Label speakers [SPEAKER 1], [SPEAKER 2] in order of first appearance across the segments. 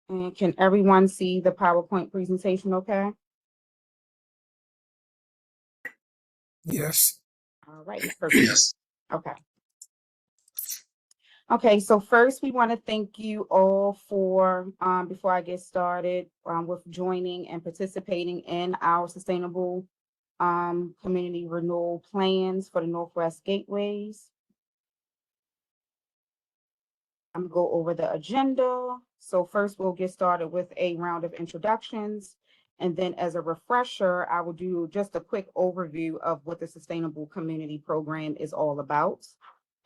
[SPEAKER 1] And can everyone see the PowerPoint presentation okay?
[SPEAKER 2] Yes.
[SPEAKER 1] All right, perfect.
[SPEAKER 3] Yes.
[SPEAKER 1] Okay. Okay, so first we want to thank you all for, before I get started, with joining and participating in our sustainable community renewal plans for the Northwest Gateways. I'm gonna go over the agenda. So first we'll get started with a round of introductions. And then as a refresher, I will do just a quick overview of what the Sustainable Community Program is all about.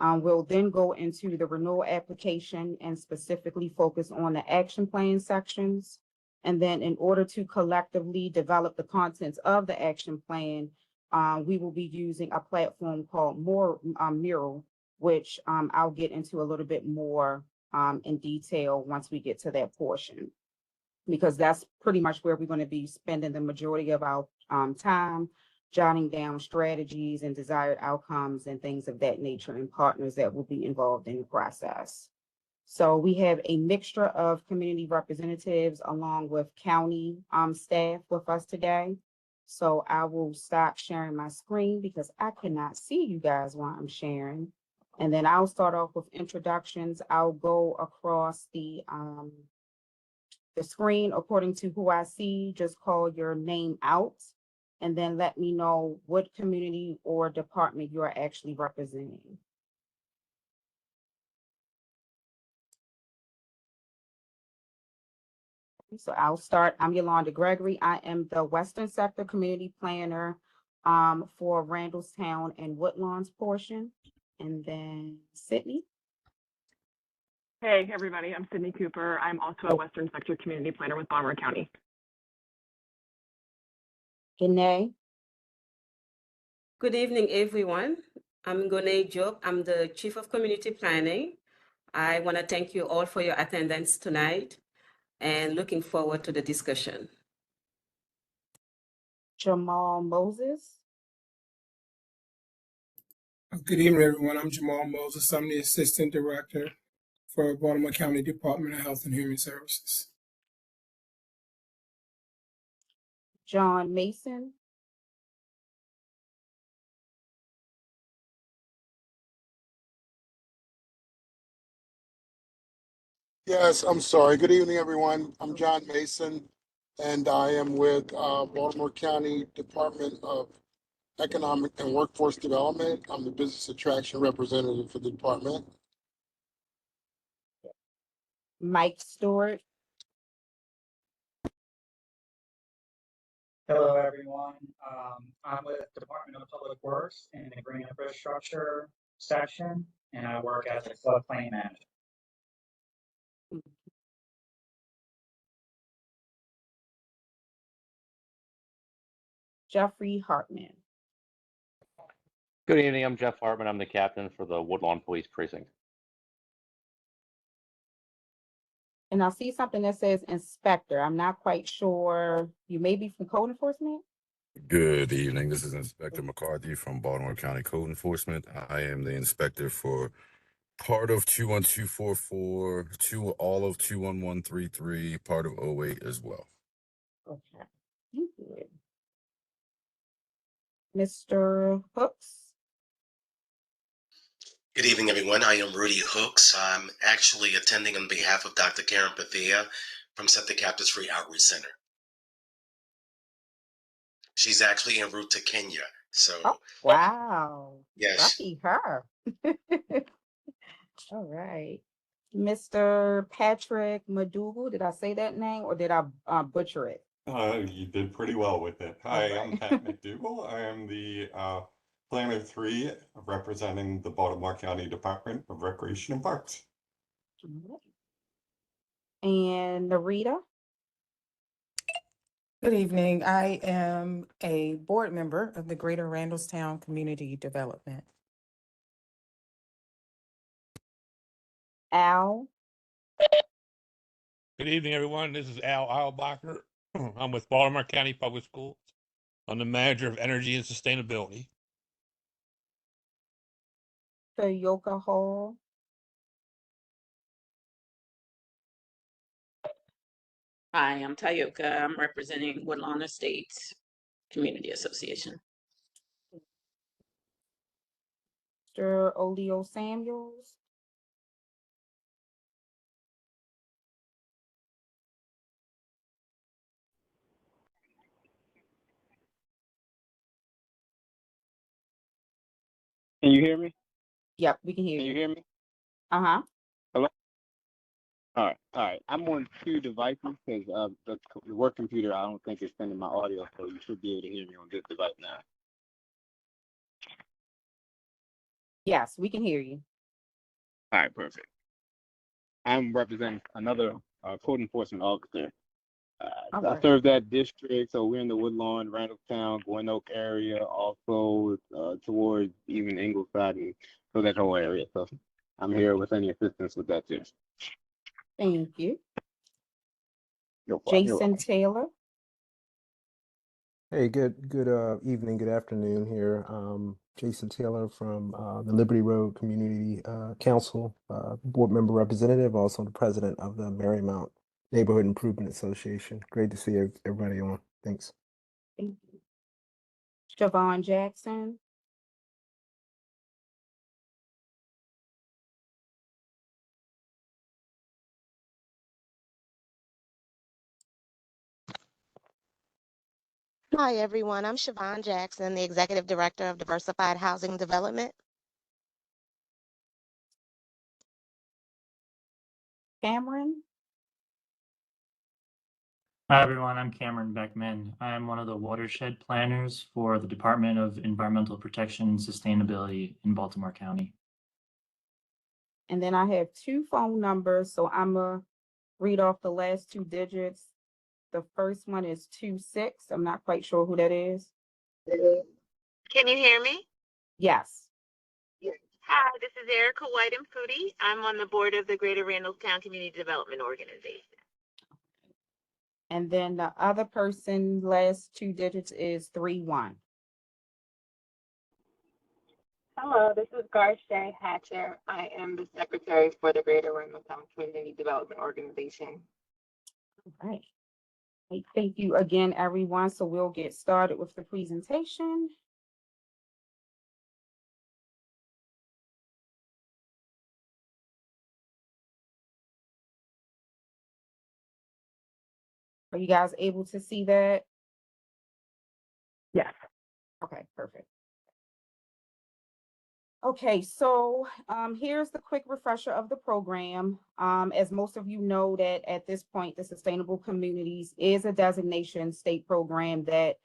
[SPEAKER 1] We'll then go into the renewal application and specifically focus on the action plan sections. And then in order to collectively develop the contents of the action plan, we will be using a platform called Mural, which I'll get into a little bit more in detail once we get to that portion, because that's pretty much where we're going to be spending the majority of our time, jotting down strategies and desired outcomes and things of that nature, and partners that will be involved in the process. So we have a mixture of community representatives along with county staff with us today. So I will stop sharing my screen because I cannot see you guys while I'm sharing. And then I'll start off with introductions. I'll go across the screen according to who I see. Just call your name out and then let me know what community or department you're actually representing. So I'll start. I'm Yolanda Gregory. I am the Western Sector Community Planner for Randallstown and Woodlawn's portion. And then Sydney.
[SPEAKER 4] Hey, everybody. I'm Sydney Cooper. I'm also a Western Sector Community Planner with Baltimore County.
[SPEAKER 1] Gene.
[SPEAKER 5] Good evening, everyone. I'm Gone Job. I'm the Chief of Community Planning. I want to thank you all for your attendance tonight and looking forward to the discussion.
[SPEAKER 1] Jamal Moses.
[SPEAKER 2] Good evening, everyone. I'm Jamal Moses. I'm the Assistant Director for Baltimore County Department of Health and Human Services.
[SPEAKER 1] John Mason.
[SPEAKER 3] Yes, I'm sorry. Good evening, everyone. I'm John Mason, and I am with Baltimore County Department of Economic and Workforce Development. I'm the business attraction representative for the department.
[SPEAKER 1] Mike Stewart.
[SPEAKER 6] Hello, everyone. I'm with the Department of Public Works in the Green Infrastructure section, and I work as a floodplain manager.
[SPEAKER 1] Jeffrey Hartman.
[SPEAKER 7] Good evening, I'm Jeff Hartman. I'm the captain for the Woodlawn Police Precinct.
[SPEAKER 1] And I see something that says inspector. I'm not quite sure. You may be from code enforcement?
[SPEAKER 8] Good evening. This is Inspector McCarthy from Baltimore County Code Enforcement. I am the inspector for part of 21244, all of 21133, part of 08 as well.
[SPEAKER 1] Okay. Thank you. Mr. Hooks.
[SPEAKER 9] Good evening, everyone. I am Rudy Hooks. I'm actually attending on behalf of Dr. Karen Bethea from Septic Captives Free Outreach Center. She's actually en route to Kenya. So,
[SPEAKER 1] Oh, wow.
[SPEAKER 9] yes.
[SPEAKER 1] Lucky her. All right. Mr. Patrick Madugu, did I say that name or did I butcher it?
[SPEAKER 10] You did pretty well with it. Hi, I'm Pat McDougall. I am the Planner 3 representing the Baltimore County Department of Recreation and Parks.
[SPEAKER 1] And Narita?
[SPEAKER 11] Good evening. I am a board member of the Greater Randallstown Community Development.
[SPEAKER 1] Al?
[SPEAKER 12] Good evening, everyone. This is Al Eilbacher. I'm with Baltimore County Public Schools. I'm the manager of energy and sustainability.
[SPEAKER 1] Yoka Hall?
[SPEAKER 13] Hi, I'm Tayoka. I'm representing Woodlawn Estates Community Association.
[SPEAKER 1] Mr. Oleo Samuels.
[SPEAKER 14] Can you hear me?
[SPEAKER 1] Yep, we can hear
[SPEAKER 14] Can you
[SPEAKER 1] you.
[SPEAKER 14] hear me?
[SPEAKER 1] Uh-huh.
[SPEAKER 14] Hello? All right. I'm on two devices because the work computer, I don't think is sending my audio, so you should be able to hear me on this device now.
[SPEAKER 1] Yes, we can hear you.
[SPEAKER 14] All right, perfect. I'm representing another code enforcement officer.
[SPEAKER 1] All
[SPEAKER 14] I
[SPEAKER 1] right.
[SPEAKER 14] serve that district, so we're in the Woodlawn, Randallstown, Glen Oak area, also towards even Ingleside, and so that whole area. So I'm here with any assistance with that too.
[SPEAKER 1] Thank you.
[SPEAKER 14] You're
[SPEAKER 1] Jason
[SPEAKER 14] welcome.
[SPEAKER 1] Taylor.
[SPEAKER 15] Hey, good evening, good afternoon here. Jason Taylor from the Liberty Road Community Council, board member representative, also the president of the Marymount Neighborhood Improvement Association. Great to see everybody on. Thanks.
[SPEAKER 1] Thank you. Siobhan Jackson.
[SPEAKER 16] Hi, everyone. I'm Siobhan Jackson, the Executive Director of Diversified Housing Development.
[SPEAKER 1] Cameron.
[SPEAKER 6] Hi, everyone. I'm Cameron Beckman. I am one of the watershed planners for the Department of Environmental Protection and Sustainability in Baltimore County.
[SPEAKER 1] And then I have two phone numbers, so I'm gonna read off the last two digits. The first one is 26. I'm not quite sure who that is.
[SPEAKER 16] Can you hear me?
[SPEAKER 1] Yes.
[SPEAKER 16] Hi, this is Erica White and Foodie. I'm on the board of the Greater Randallstown Community Development Organization.
[SPEAKER 1] And then the other person, last two digits is 31.
[SPEAKER 4] Hello, this is Garshay Hatcher. I am the secretary for the Greater Randallstown Community Development Organization.
[SPEAKER 1] All right. Thank you again, everyone. So we'll get started with the presentation. Are you guys able to see that?
[SPEAKER 4] Yes.
[SPEAKER 1] Okay, perfect. Okay, so here's the quick refresher of the program. As most of you know that at this point, the Sustainable Communities is a designation state program that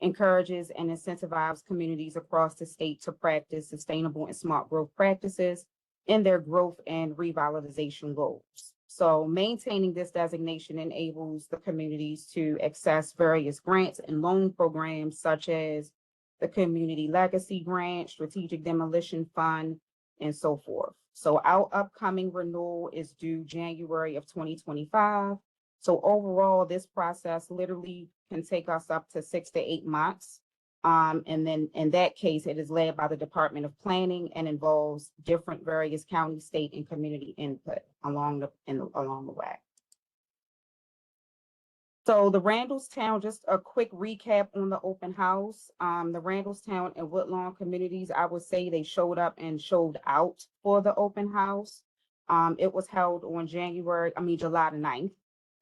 [SPEAKER 1] encourages and incentivizes communities across the state to practice sustainable and smart growth practices in their growth and revitalization goals. So maintaining this designation enables the communities to access various grants and loan programs such as the Community Legacy Grant, Strategic Demolition Fund, and so forth. So our upcoming renewal is due January of 2025. So overall, this process literally can take us up to 6 to 8 months. And then in that case, it is led by the Department of Planning and involves different various county, state, and community input along the way. So the Randallstown, just a quick recap on the open house. The Randallstown and Woodlawn communities, I would say they showed up and showed out for the open house. It was held on July the 9th,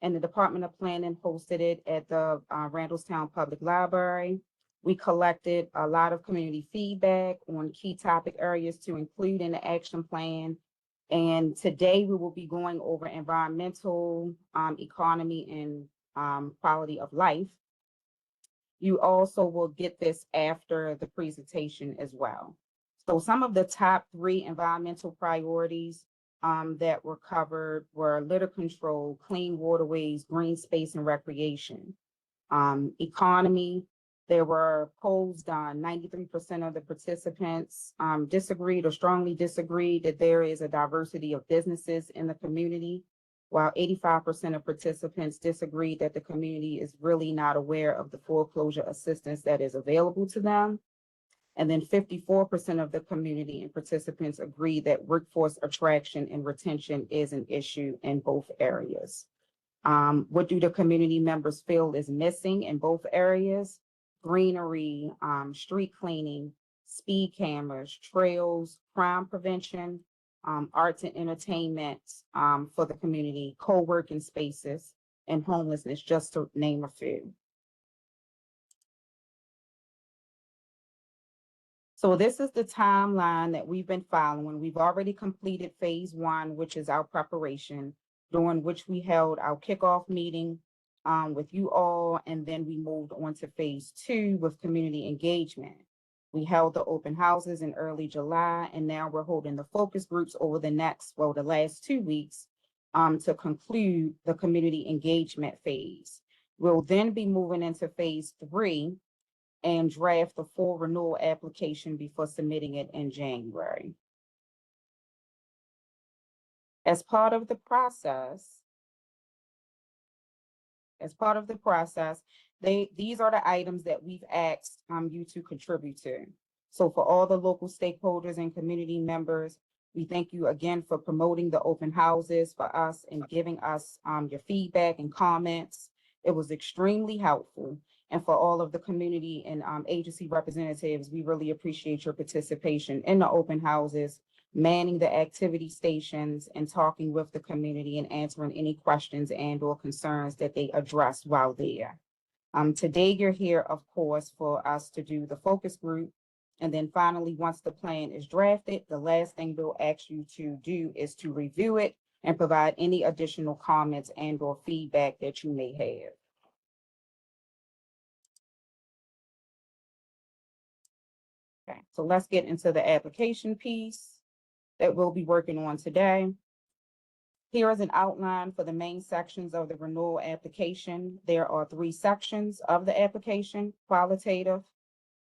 [SPEAKER 1] and the Department of Planning hosted it at the Randallstown Public Library. We collected a lot of community feedback on key topic areas to include in the action plan. And today we will be going over environmental, economy, and quality of life. You also will get this after the presentation as well. So some of the top 3 environmental priorities that were covered were litter control, clean waterways, green space, and recreation. Economy, there were polls done. 93% of the participants disagreed or strongly disagreed that there is a diversity of businesses in the community, while 85% of participants disagreed that the community is really not aware of the foreclosure assistance that is available to them. And then 54% of the community and participants agreed that workforce attraction and retention is an issue in both areas. What do the community members feel is missing in both areas? Greenery, street cleaning, speed cameras, trails, crime prevention, arts and entertainment for the community, co-working spaces, and homelessness, just to name a few. So this is the timeline that we've been following. We've already completed phase 1, which is our preparation, during which we held our kickoff meeting with you all, and then we moved on to phase 2 with community engagement. We held the open houses in early July, and now we're holding the focus groups over the last 2 weeks to conclude the community engagement phase. We'll then be moving into phase 3 and draft the full renewal application before submitting it in January. As part of the process, these are the items that we've asked you to contribute to. So for all the local stakeholders and community members, we thank you again for promoting the open houses for us and giving us your feedback and comments. It was extremely helpful. And for all of the community and agency representatives, we really appreciate your participation in the open houses, manning the activity stations, and talking with the community and answering any questions and or concerns that they addressed while there. Today, you're here, of course, for us to do the focus group. And then finally, once the plan is drafted, the last thing we'll ask you to do is to review it and provide any additional comments and or feedback that you may have. Okay, so let's get into the application piece that we'll be working on today. Here is an outline for the main sections of the renewal application. There are 3 sections of the application: qualitative,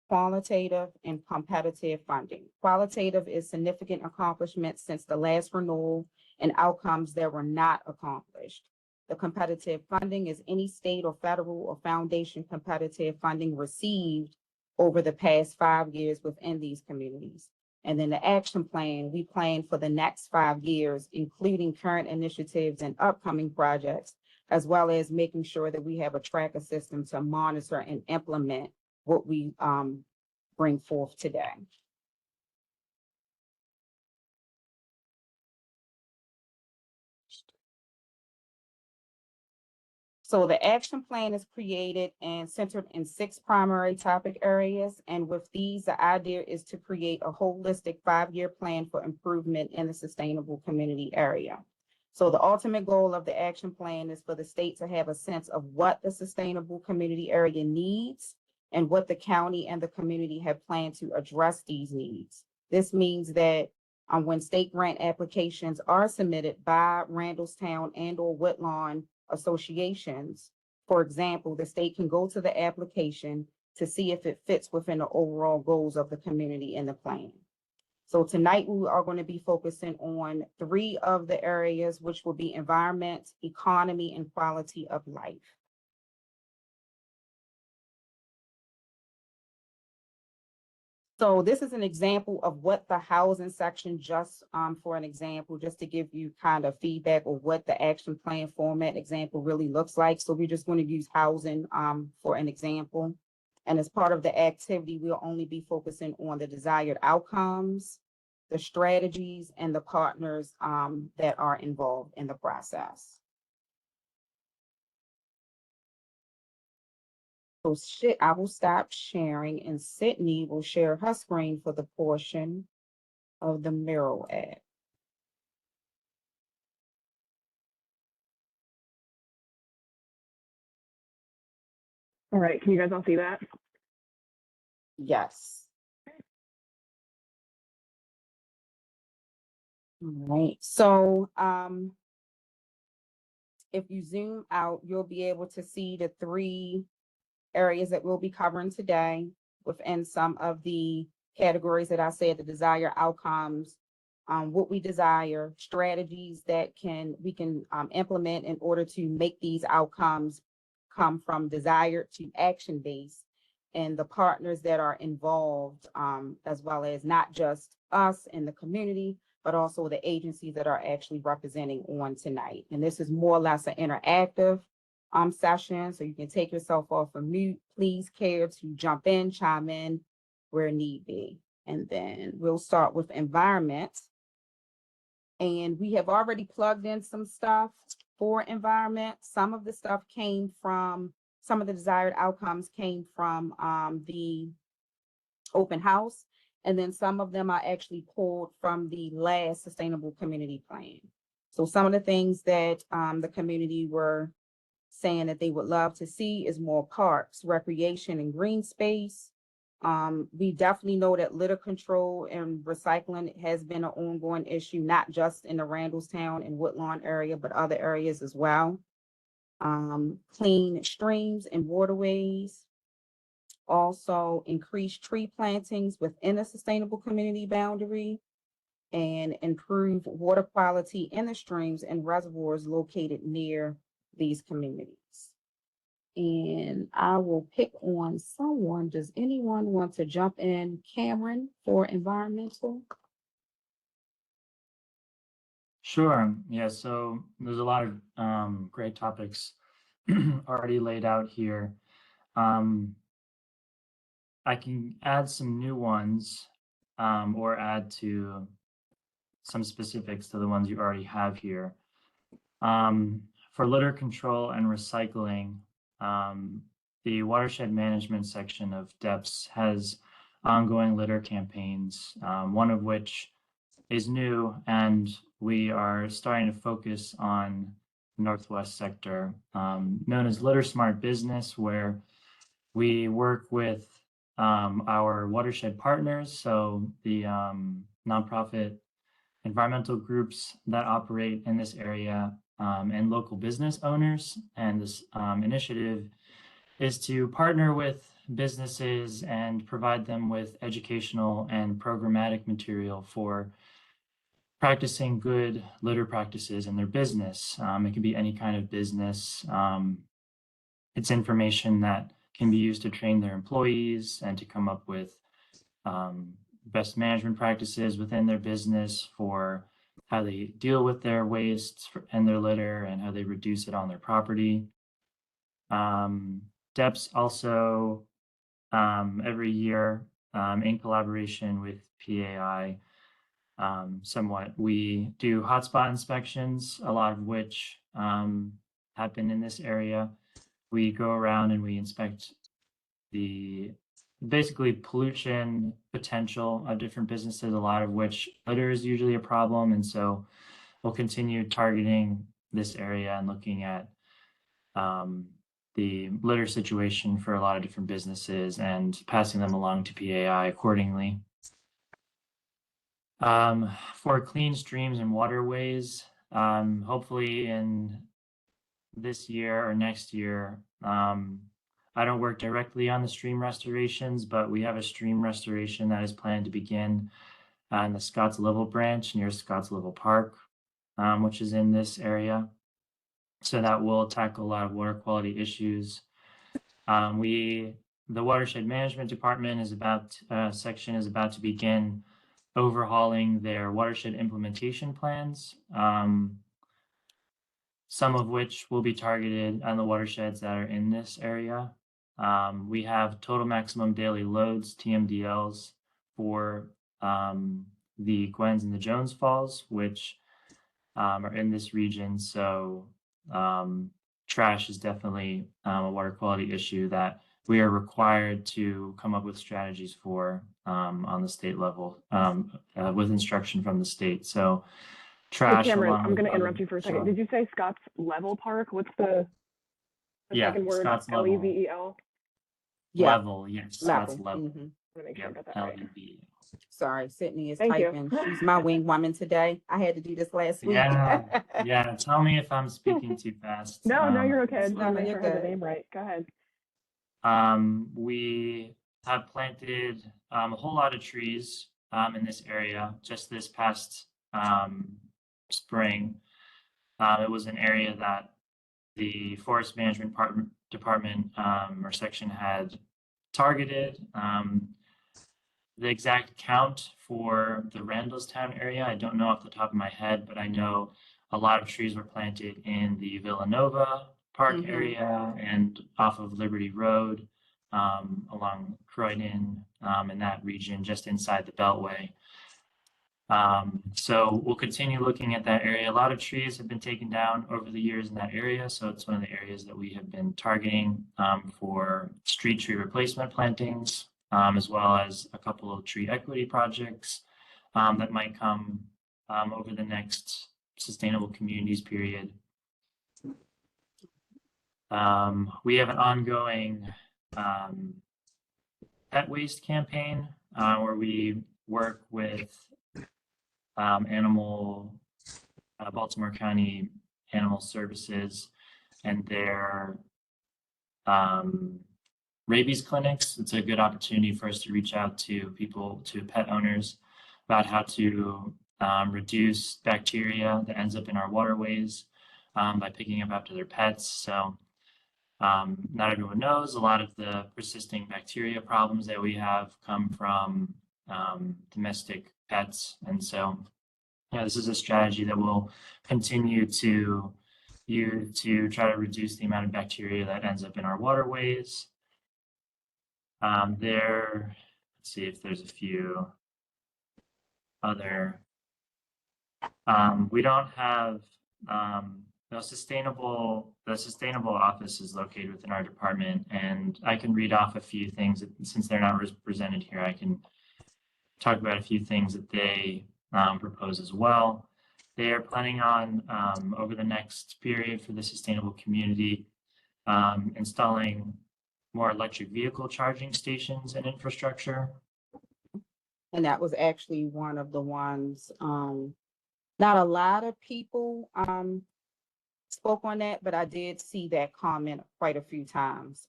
[SPEAKER 1] quantitative, and competitive funding. Qualitative is significant accomplishments since the last renewal and outcomes that were not accomplished. The competitive funding is any state or federal or foundation competitive funding received over the past 5 years within these communities. And then the action plan, we plan for the next 5 years, including current initiatives and upcoming projects, as well as making sure that we have a tracker system to monitor and implement what we bring forth today. So the action plan is created and centered in 6 primary topic areas. And with these, the idea is to create a holistic 5-year plan for improvement in the sustainable community area. So the ultimate goal of the action plan is for the state to have a sense of what the sustainable community area needs and what the county and the community have planned to address these needs. This means that when state grant applications are submitted by Randallstown and or Woodlawn associations, for example, the state can go to the application to see if it fits within the overall goals of the community in the plan. So tonight we are going to be focusing on 3 of the areas, which will be environment, economy, and quality of life. So this is an example of what the housing section, just for an example, just to give you kind of feedback of what the action plan format example really looks like. So we're just going to use housing for an example. And as part of the activity, we'll only be focusing on the desired outcomes, the strategies, and the partners that are involved in the process. So I will stop sharing, and Sydney will share her screen for the portion of the Miro ad.
[SPEAKER 4] All right, can you guys all see that?
[SPEAKER 1] Yes. All right, so if you zoom out, you'll be able to see the 3 areas that we'll be covering today within some of the categories that I said: the desired outcomes, what we desire, strategies that we can implement in order to make these outcomes come from desire to action-based, and the partners that are involved, as well as not just us in the community, but also the agencies that are actually representing on tonight. And this is more or less an interactive session, so you can take yourself off of mute. Please care to jump in, chime in where need be. And then we'll start with environment. And we have already plugged in some stuff for environment. Some of the stuff came from, some of the desired outcomes came from the open house. And then some of them are actually pulled from the last sustainable community plan. So some of the things that the community were saying that they would love to see is more parks, recreation, and green space. We definitely know that litter control and recycling has been an ongoing issue, not just in the Randallstown and Woodlawn area, but other areas as well. Clean streams and waterways. Also increase tree plantings within a sustainable community boundary, and improve water quality in the streams and reservoirs located near these communities. And I will pick on someone. Does anyone want to jump in? Cameron for environmental?
[SPEAKER 17] Sure. Yeah, so there's a lot of great topics already laid out here. I can add some new ones or add to some specifics to the ones you already have here. For litter control and recycling, the watershed management section of DEPS has ongoing litter campaigns, one of which is new, and we are starting to focus on the Northwest sector, known as Litter Smart Business, where we work with our watershed partners, so the nonprofit environmental groups that operate in this area, and local business owners. And this initiative is to partner with businesses and provide them with educational and programmatic material for practicing good litter practices in their business. It can be any kind of business. It's information that can be used to train their employees and to come up with best management practices within their business for how they deal with their waste and their litter and how they reduce it on their property. DEPS also every year in collaboration with PAI, somewhat, we do hotspot inspections, a lot of which happen in this area. We go around and we inspect the basically pollution potential of different businesses, a lot of which litter is usually a problem. And so we'll continue targeting this area and looking at the litter situation for a lot of different businesses and passing them along to PAI accordingly. For clean streams and waterways, hopefully in this year or next year, I don't work directly on the stream restorations, but we have a stream restoration that is planned to begin in the Scotts Level branch near Scotts Level Park, which is in this area. So that will tackle a lot of water quality issues. The Watershed Management Department section is about to begin overhauling their watershed implementation plans, some of which will be targeted on the watersheds that are in this area. We have total maximum daily loads, TMDLs, for the Gwens and the Jones Falls, which are in this region. So trash is definitely a water quality issue that we are required to come up with strategies for on the state level with instruction from the state. So trash.
[SPEAKER 18] Hey Cameron, I'm going to interrupt you for a second. Did you say Scotts Level Park? What's the second word?
[SPEAKER 17] Scotts Level.
[SPEAKER 18] Level.
[SPEAKER 1] Yeah.
[SPEAKER 17] Level, yes. Scotts Level.
[SPEAKER 1] Mm-hmm.
[SPEAKER 18] I'm make sure I got that right.
[SPEAKER 1] Sorry, Sydney is
[SPEAKER 18] Thank you.
[SPEAKER 1] typing. She's my wing woman today. I had to do this last week.
[SPEAKER 17] Yeah. Tell me if I'm speaking too fast.
[SPEAKER 18] No, you're okay. I just want to make
[SPEAKER 1] you're
[SPEAKER 18] sure I had
[SPEAKER 1] good.
[SPEAKER 18] the name right. Go ahead.
[SPEAKER 17] We have planted a whole lot of trees in this area just this past spring. It was an area that the Forest Management Department or section had targeted. the exact count for the Randallstown area, I don't know off the top of my head, but I know a lot of trees were planted in the Villanova Park area and off of Liberty Road, along Croydon, in that region, just inside the Beltway. So we'll continue looking at that area. A lot of trees have been taken down over the years in that area. So it's one of the areas that we have been targeting for street tree replacement plantings, as well as a couple of tree equity projects that might come over the next Sustainable Communities period. We have an ongoing pet waste campaign where we work with Baltimore County Animal Services and their rabies clinics. It's a good opportunity for us to reach out to people, to pet owners, about how to reduce bacteria that ends up in our waterways by picking up after their pets. So not everyone knows, a lot of the persisting bacteria problems that we have come from domestic pets. And so this is a strategy that we'll continue to use to try to reduce the amount of bacteria that ends up in our waterways. Let's see if there's a few other. We don't have the sustainable office is located within our department, and I can read off a few things since they're not represented here. I can talk about a few things that they propose as well. They are planning on over the next period for the sustainable community installing more electric vehicle charging stations and infrastructure.
[SPEAKER 1] And that was actually one of the ones, not a lot of people spoke on that, but I did see that comment quite a few times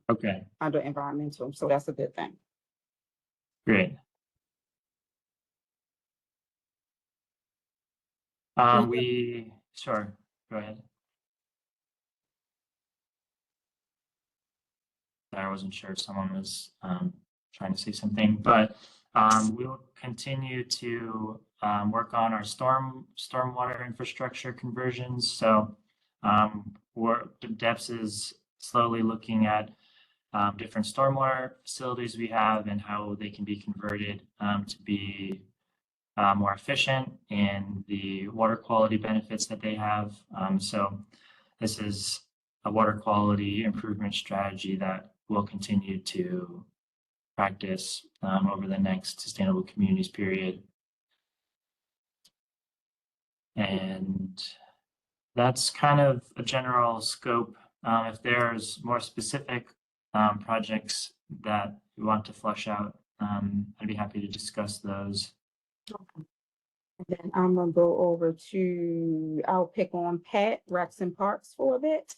[SPEAKER 17] Okay.
[SPEAKER 1] under environmental. So that's a good thing.
[SPEAKER 17] Great. Sure, go ahead. I wasn't sure if someone was trying to say something, but we'll continue to work on our stormwater infrastructure conversions. So DEPS is slowly looking at different stormwater facilities we have and how they can be converted to be more efficient in the water quality benefits that they have. So this is a water quality improvement strategy that we'll continue to practice over the next Sustainable Communities period. And that's kind of a general scope. If there's more specific projects that we want to flesh out, I'd be happy to discuss those.
[SPEAKER 1] Okay. Then I'm gonna go over to, I'll pick on Pat, Rex and Parks for a bit.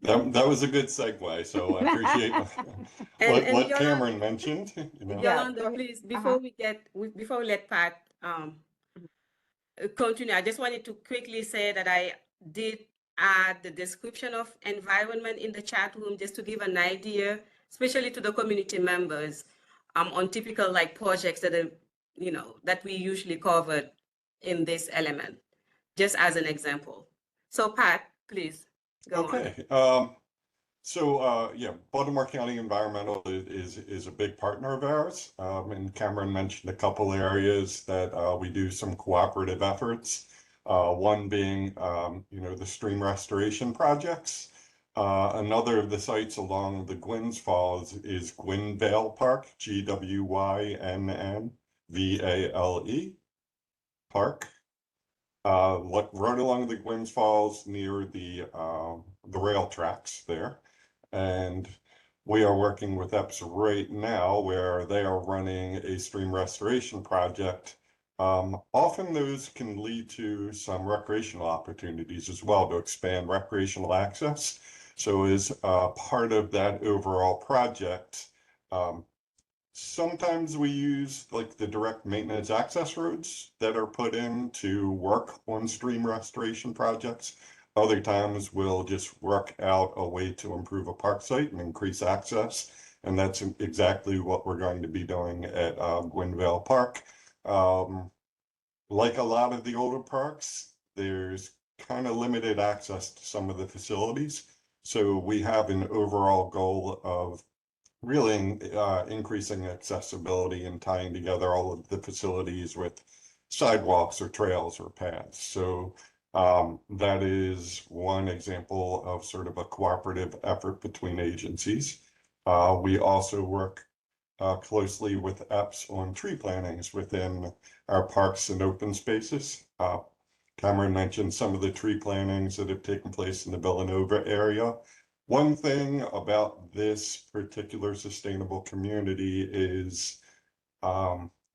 [SPEAKER 10] That was a good segue, so I appreciate what Cameron mentioned.
[SPEAKER 5] Yolanda, please, before we let Pat continue, I just wanted to quickly say that I did add the description of environment in the chat room just to give an idea, especially to the community members, on typical projects that are, that we usually covered in this element, just as an example. So Pat, please go on.
[SPEAKER 10] Okay. Yeah, Baltimore County Environmental is a big partner of ours. And Cameron mentioned a couple areas that we do some cooperative efforts. One being, the stream restoration projects. Another of the sites along the Gwynns Falls is Gwynvale Park, Gwynnnvale Park. Right along the Gwynns Falls near the rail tracks there. And we are working with EPS right now where they are running a stream restoration project. Often those can lead to some recreational opportunities as well to expand recreational access. So as part of that overall project, sometimes we use the direct maintenance access roads that are put in to work on stream restoration projects. Other times we'll just work out a way to improve a park site and increase access. And that's exactly what we're going to be doing at Gwynvale Park. Like a lot of the older parks, there's kind of limited access to some of the facilities. So we have an overall goal of really increasing accessibility and tying together all of the facilities with sidewalks or trails or paths. So that is one example of sort of a cooperative effort between agencies. We also work closely with EPS on tree plantings within our parks and open spaces. Cameron mentioned some of the tree plantings that have taken place in the Villanova area. One thing about this particular sustainable community is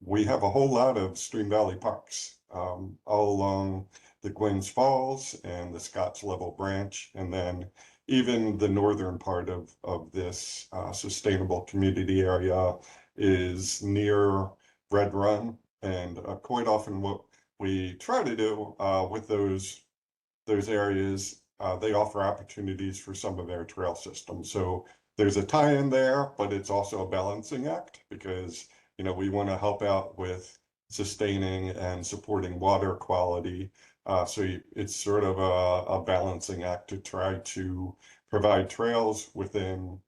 [SPEAKER 10] we have a whole lot of Stream Valley parks all along the Gwynns Falls and the Scotts Level Branch, and then even the northern part of this sustainable community area is near Red Run. And quite often what we try to do with those areas, they offer opportunities for some of their trail systems. So there's a tie-in there, but it's also a balancing act because, you know, we want to help out with sustaining and supporting water quality. So it's sort of a balancing act to try to provide trails within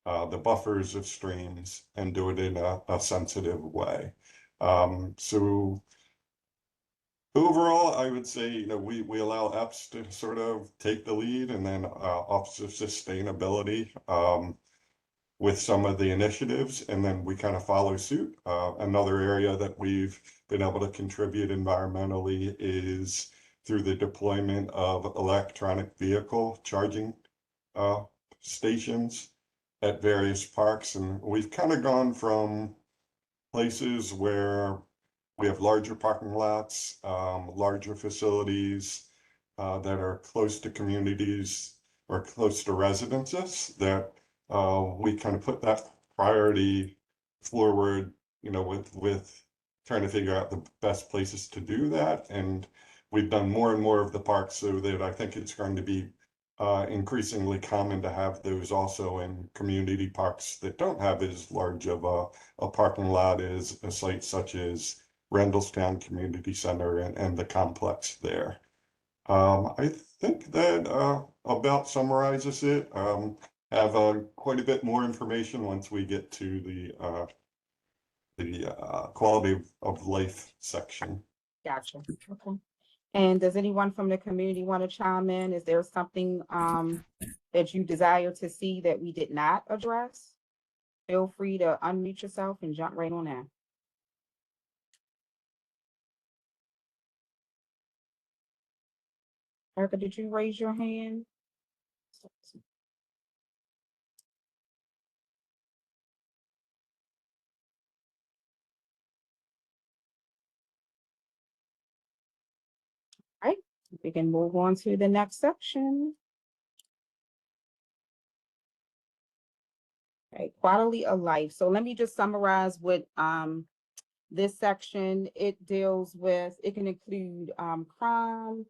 [SPEAKER 10] the buffers of streams and do it in a sensitive way. So overall, I would say, you know, we allow EPS to sort of take the lead, and then Office of Sustainability with some of the initiatives, and then we kind of follow suit. Another area that we've been able to contribute environmentally is through the deployment of electronic vehicle charging stations at various parks. And we've kind of gone from places where we have larger parking lots, larger facilities that are close to communities or close to residences, that we kind of put that priority forward, you know, with trying to figure out the best places to do that. And we've done more and more of the parks, so that I think it's going to be increasingly common to have those also in community parks that don't have as large of a parking lot as a site such as Randallstown Community Center and the complex there. I think that about summarizes it. Have quite a bit more information once we get to the quality of life section.
[SPEAKER 1] Gotcha. Okay. And does anyone from the community want to chime in? Is there something that you desire to see that we did not address? Feel free to unmute yourself and jump right on in. Erica, did you raise your hand? All right, we can move on to the next section. Okay, quality of life. So let me just summarize what this section, it deals with. It can include crime,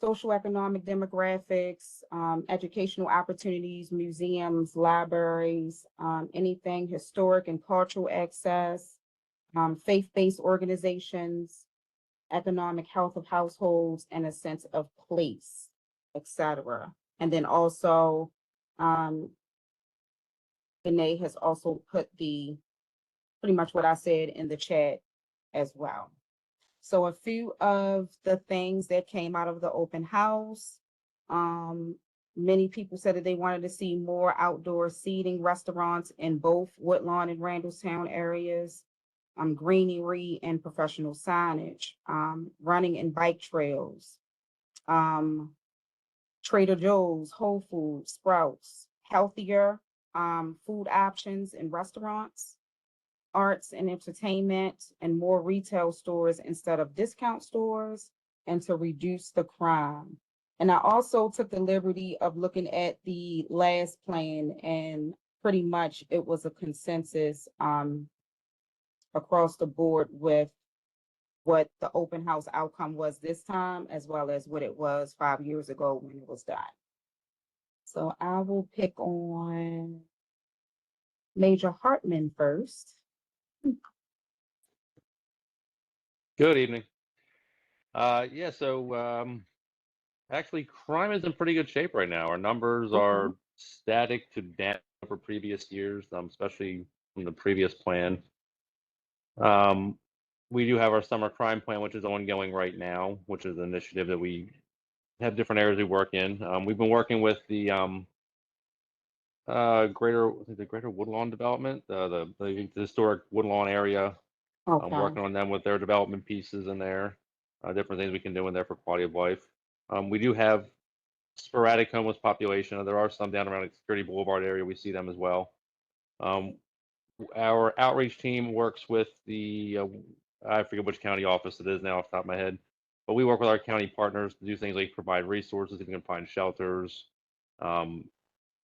[SPEAKER 1] socioeconomic demographics, educational opportunities, museums, libraries, anything historic and cultural access, faith-based organizations, economic health of households, and a sense of place, etc. And then also, Renee has also put pretty much what I said in the chat as well. So a few of the things that came out of the open house, many people said that they wanted to see more outdoor seating, restaurants in both Woodlawn and Randallstown areas, greenery and professional signage, running and bike trails, Trader Joe's, Whole Foods, Sprouts, healthier food options in restaurants, arts and entertainment, and more retail stores instead of discount stores, and to reduce the crime. And I also took the liberty of looking at the last plan, and pretty much it was a consensus across the board with what the open house outcome was this time, as well as what it was 5 years ago when it was done. So I will pick on Major Hartman first.
[SPEAKER 7] Good evening. Actually, crime is in pretty good shape right now. Our numbers are static to down over previous years, especially from the previous plan. We do have our summer crime plan, which is ongoing right now, which is an initiative that we have different areas we work in. We've been working with the greater Woodlawn development, the historic Woodlawn area. I'm
[SPEAKER 1] Okay.
[SPEAKER 7] working on them with their development pieces in there, different things we can do in there for quality of life. We do have sporadic homeless population. There are some down around the Security Boulevard area. We see them as well. Our outreach team works with the, I forget which county office it is now off the top of my head, but we work with our county partners to do things like provide resources. You can find shelters. A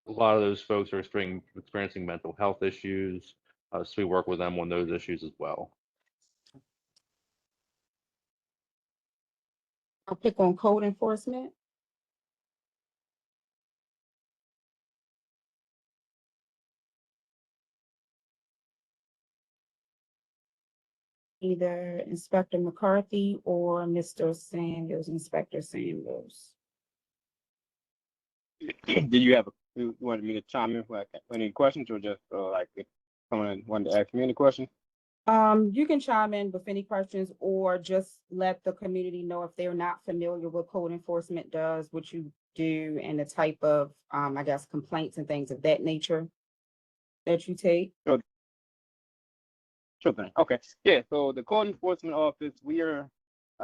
[SPEAKER 7] lot of those folks are experiencing mental health issues, so we work with them on those issues as well.
[SPEAKER 1] I'll pick on code enforcement. Either Inspector McCarthy or Mr. Sanders, Inspector Sanders.
[SPEAKER 14] Did you have you wanted me to chime in with any questions, or just like if someone wanted to ask me any questions?
[SPEAKER 1] You can chime in with any questions, or just let the community know if they're not familiar with code enforcement does, what you do, and the type of, I guess, complaints and things of that nature that you take.
[SPEAKER 14] Sure thing. Okay. Yeah. So the code enforcement office, we are.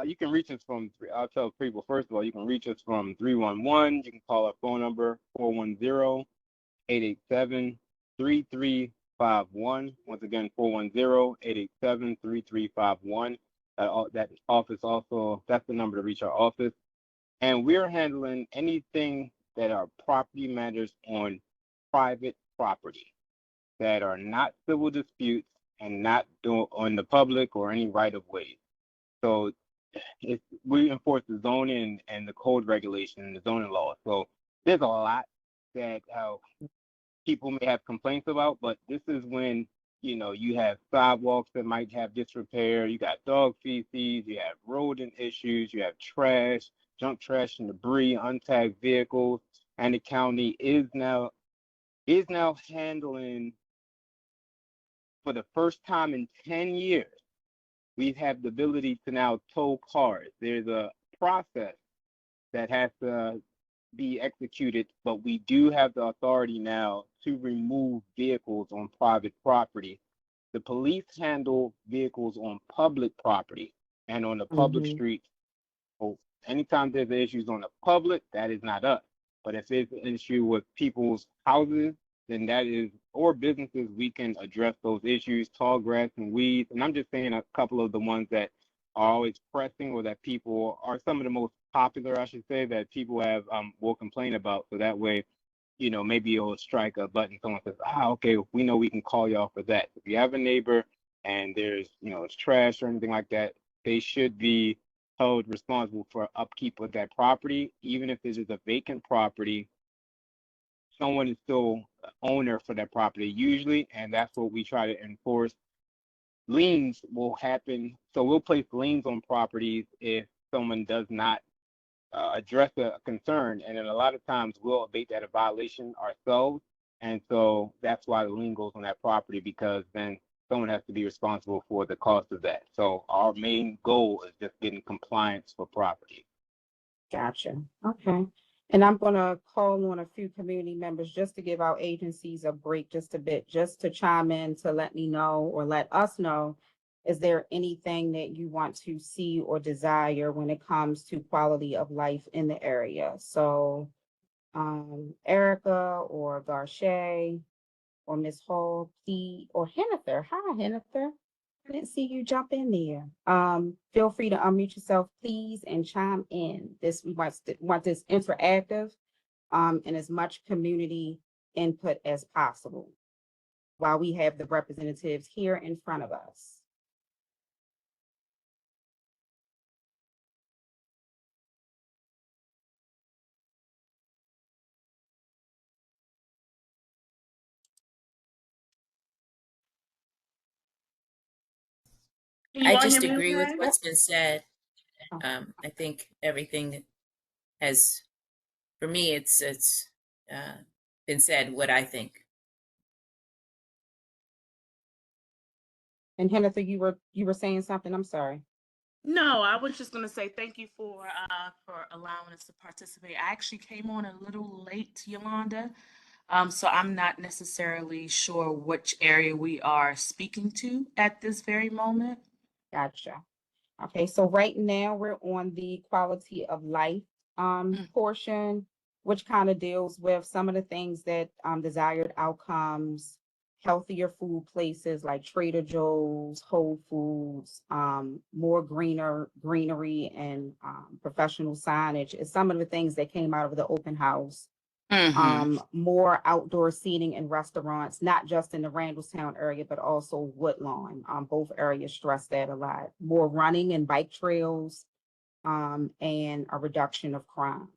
[SPEAKER 14] You can reach us from. I'll tell people first of all. You can reach us from 311. You can call our phone number 410-887-3351. Once again, 410-887-3351. That office also. That's the number to reach our office. And we're handling anything that are property matters on private property that are not civil disputes and not on the public or any right of way. So we enforce the zoning and the code regulation and the zoning law. So there's a lot that people may have complaints about, but this is when, you have sidewalks that might have disrepair, you got dog feces, you have rodent issues, you have trash, junk trash and debris, untagged vehicles, and the county is now handling, for the first time in 10 years, we have the ability to now tow cars. There's a process that has to be executed, but we do have the authority now to remove vehicles on private property. The police handle vehicles on public property and on the public streets. So anytime there's issues on the public, that is not us. But if it's an issue with people's houses, then that is, or businesses, we can address those issues, tall grass and weeds. And I'm just saying a couple of the ones that are always pressing, or that people are some of the most popular, I should say, that people have will complain about. So that way, maybe you'll strike a button. Someone says, okay, we know we can call y'all for that. If you have a neighbor and there's, it's trash or anything like that, they should be held responsible for upkeep of that property. Even if this is a vacant property, someone is still owner for that property usually, and that's what we try to enforce. Liens will happen, so we'll place liens on properties if someone does not address a concern, and then a lot of times we'll abate that a violation ourselves, and so that's why the lien goes on that property, because then someone has to be responsible for the cost of that. So our main goal is just getting compliance for property.
[SPEAKER 1] Gotcha. Okay. And I'm going to call on a few community members just to give our agencies a break just a bit, just to chime in to let me know or let us know, is there anything that you want to see or desire when it comes to quality of life in the area? So Erica or Garche or Ms. Hall, or Hennifer. Hi, Hennifer. I didn't see you jump in there. Feel free to unmute yourself, please, and chime in. We want this interactive, and as much community input as possible while we have the representatives here in front of us.
[SPEAKER 16] Can you
[SPEAKER 13] I
[SPEAKER 16] all
[SPEAKER 13] just
[SPEAKER 16] hear me
[SPEAKER 13] agree with
[SPEAKER 16] okay?
[SPEAKER 13] what's been said.
[SPEAKER 1] Oh,
[SPEAKER 13] I think everything has, for me, it's been said what I think.
[SPEAKER 1] and Hennifer, you were saying something. I'm sorry.
[SPEAKER 16] No, I was just gonna say thank you for allowing us to participate. I actually came on a little late, Yolanda. So I'm not necessarily sure which area we are speaking to at this very moment.
[SPEAKER 1] Gotcha. Okay, so right now we're on the quality of life portion, which kind of deals with some of the things that desired outcomes, healthier food places like Trader Joe's, Whole Foods, more greenery and professional signage is some of the things that came out of the open house. More outdoor seating and restaurants, not just in the Randallstown area, but also Woodlawn. Both areas stress that a lot. More running and bike trails, and a reduction of crime.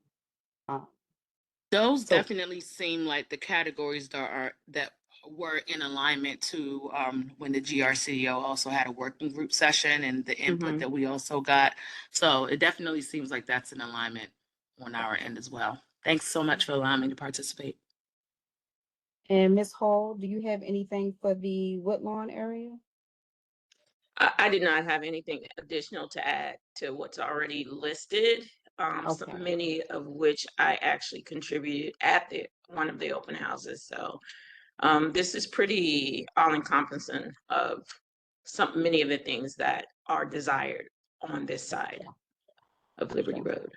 [SPEAKER 16] Those
[SPEAKER 1] So,
[SPEAKER 16] definitely seem like the categories that were in alignment to when the GRCO also had a working group session and the input that we also got. So it definitely seems like that's in alignment on our end as well. Thanks so much for allowing me to participate.
[SPEAKER 1] and Ms. Hall, do you have anything for the Woodlawn area?
[SPEAKER 13] I did not have anything additional to add to what's already listed. So
[SPEAKER 1] Okay,
[SPEAKER 13] many of which I actually contributed at one of the open houses. So this is pretty all encompassing of many of the things that are desired on this side of Liberty
[SPEAKER 1] gotcha.
[SPEAKER 13] Road.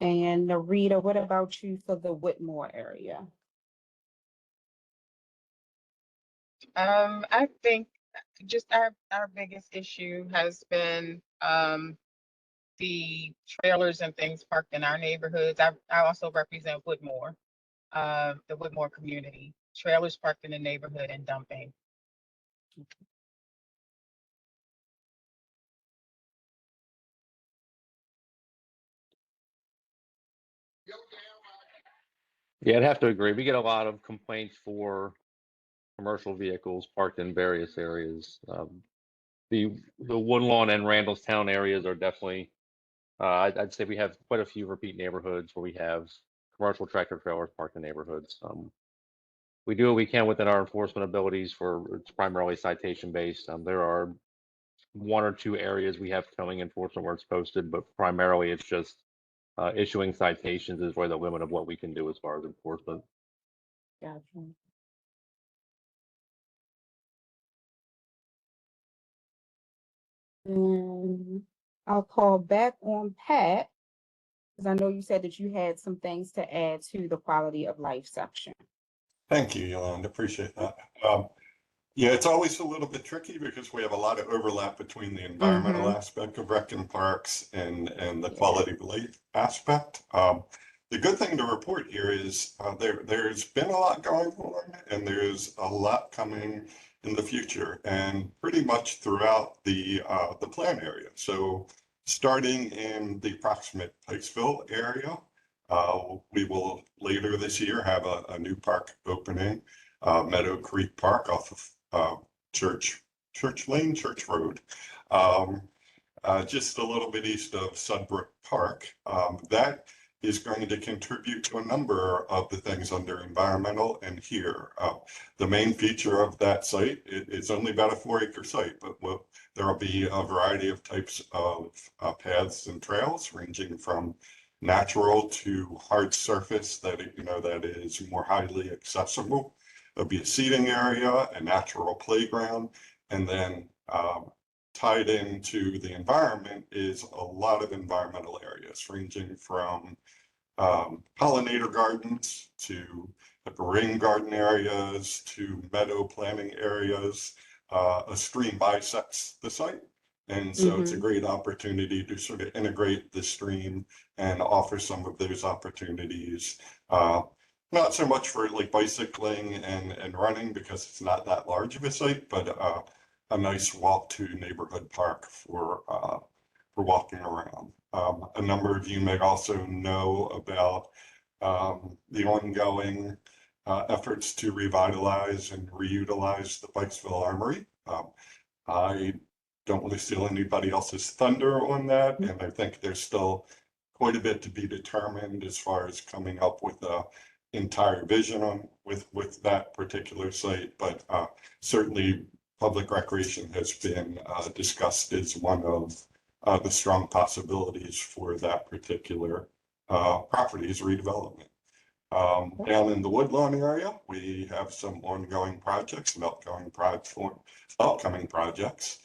[SPEAKER 1] And Narita, what about you for the Whitmore area?
[SPEAKER 4] I think just our biggest issue has been the trailers and things parked in our neighborhoods. I also represent Woodmore, the Woodmore community. Trailers parked in the neighborhood and dumping.
[SPEAKER 7] Yeah, I'd have to agree. We get a lot of complaints for commercial vehicles parked in various areas. The Woodlawn and Randallstown areas are definitely, I'd say we have quite a few repeat neighborhoods where we have commercial tractor trailers parked in neighborhoods. We do what we can within our enforcement abilities it's primarily citation based. There are one or two areas we have towing enforcement where it's posted, but primarily it's just issuing citations is really the limit of what we can do as far as enforcement.
[SPEAKER 1] Gotcha. And I'll call back on Pat, because I know you said that you had some things to add to the quality of life section.
[SPEAKER 10] Thank you, Yolanda. Appreciate that. Yeah, it's always a little bit tricky because we have a lot of overlap between the environmental aspect of rec and parks and the quality of life aspect. The good thing to report here is there's been a lot going on and there's a lot coming in the future and pretty much throughout the plan area. So starting in the approximate Pikesville area, we will later this year have a new park opening, Meadow Creek Park off of Church Road, just a little bit east of Sudbrook Park. That is going to contribute to a number of the things under environmental and here. The main feature of that site, it's only about a 4-acre site, but there will be a variety of types of paths and trails ranging from natural to hard surface that is more highly accessible. There'll be a seating area, a natural playground, and then tied into the environment is a lot of environmental areas ranging from pollinator gardens to rain garden areas to meadow planting areas. A stream bisects the site. And so it's a great opportunity to sort of integrate the stream and offer some of those opportunities. Not so much for like bicycling and running because it's not that large of a site, but a nice walk to neighborhood park for walking around. A number of you may also know about the ongoing efforts to revitalize and reutilize the Pikesville Armory. I don't want to steal anybody else's thunder on that, and I think there's still quite a bit to be determined as far as coming up with a entire vision on with that particular site. But certainly, public recreation has been discussed as one of the strong possibilities for that particular property's redevelopment. Down in the Woodlawn area, we have some ongoing projects and upcoming projects.